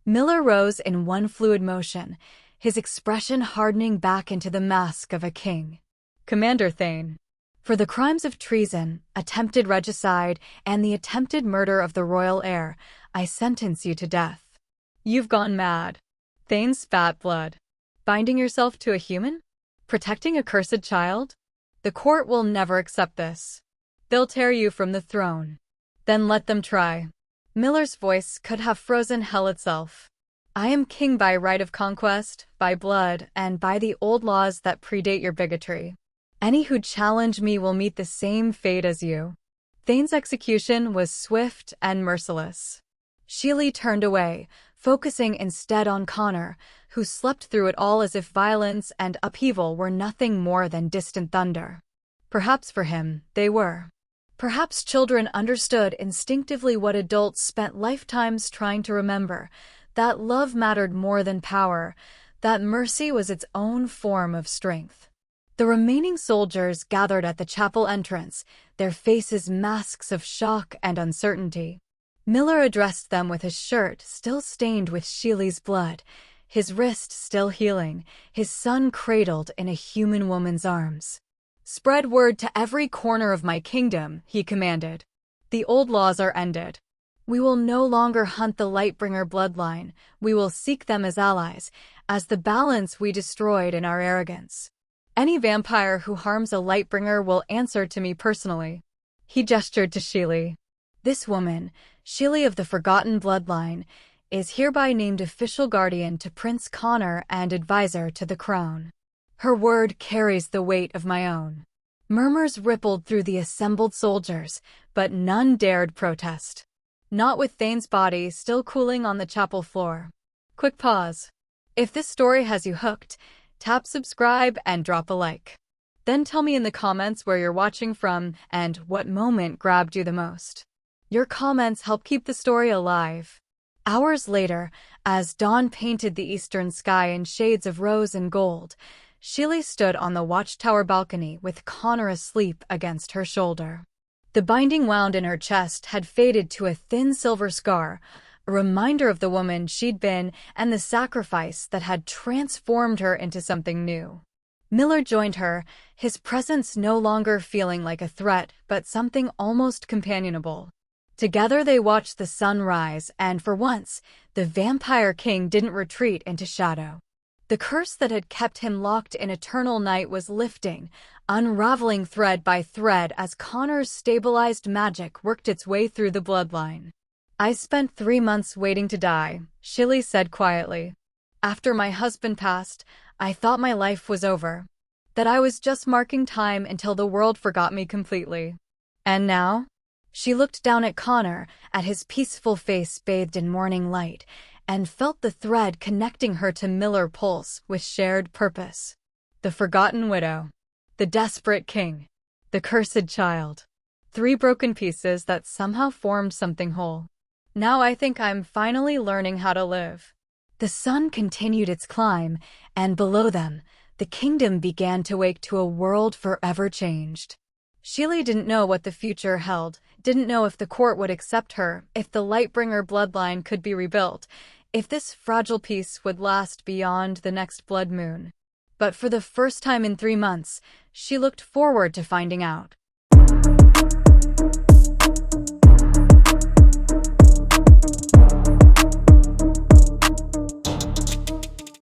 Miller rose in one fluid motion, his expression hardening back into the mask of a king. "Commander Thane, for the crimes of treason, attempted regicide, and the attempted murder of the royal heir, I sentence you to death." "You've gone mad." Thane spat blood. "Binding yourself to a human? Protecting a cursed child? The court will never accept this. They'll tear you from the throne." "Then let them try." Miller's voice could have frozen hell itself. "I am king by right of conquest, by blood, and by the old laws that predate your bigotry. Any who challenge me will meet the same fate as you." Thane's execution was swift and merciless. Sheely turned away, focusing instead on Connor, who slept through it all as if violence and upheaval were nothing more than distant thunder. Perhaps for him, they were. Perhaps children understood instinctively what adults spent lifetimes trying to remember, that love mattered more than power, that mercy was its own form of strength. The remaining soldiers gathered at the chapel entrance, their faces masks of shock and uncertainty. Miller addressed them with his shirt still stained with Sheely's blood, his wrist still healing, his son cradled in a human woman's arms. "Spread word to every corner of my kingdom," he commanded. "The old laws are ended. We will no longer hunt the Lightbringer bloodline, we will seek them as allies, as the balance we destroyed in our arrogance. Any vampire who harms a Lightbringer will answer to me personally." He gestured to Sheely. "This woman, Sheely of the Forgotten Bloodline, is hereby named official guardian to Prince Connor and advisor to the crown. Her word carries the weight of my own." Murmurs rippled through the assembled soldiers, but none dared protest. Not with Thane's body still cooling on the chapel floor. Quick pause. If this story has you hooked, tap subscribe and drop a like. Then tell me in the comments where you're watching from and what moment grabbed you the most. Your comments help keep the story alive. Hours later, as dawn painted the eastern sky in shades of rose and gold, Sheely stood on the watchtower balcony with Connor asleep against her shoulder. The binding wound in her chest had faded to a thin silver scar, a reminder of the woman she'd been and the sacrifice that had transformed her into something new. Miller joined her, his presence no longer feeling like a threat but something almost companionable. Together they watched the sun rise, and for once, the Vampire King didn't retreat into shadow. The curse that had kept him locked in eternal night was lifting, unraveling thread by thread as Connor's stabilized magic worked its way through the bloodline. "I spent 3 months waiting to die," Sheely said quietly. "After my husband passed, I thought my life was over, that I was just marking time until the world forgot me completely. And now?" She looked down at Connor, at his peaceful face bathed in morning light, and felt the thread connecting her to Miller Pulse with shared purpose. The forgotten widow. The desperate king. The cursed child. 3 broken pieces that somehow formed something whole. "Now I think I'm finally learning how to live." The sun continued its climb, and below them, the kingdom began to wake to a world forever changed. Sheely didn't know what the future held, didn't know if the court would accept her, if the Lightbringer bloodline could be rebuilt, if this fragile peace would last beyond the next blood moon. But for the first time in 3 months, she looked forward to finding out.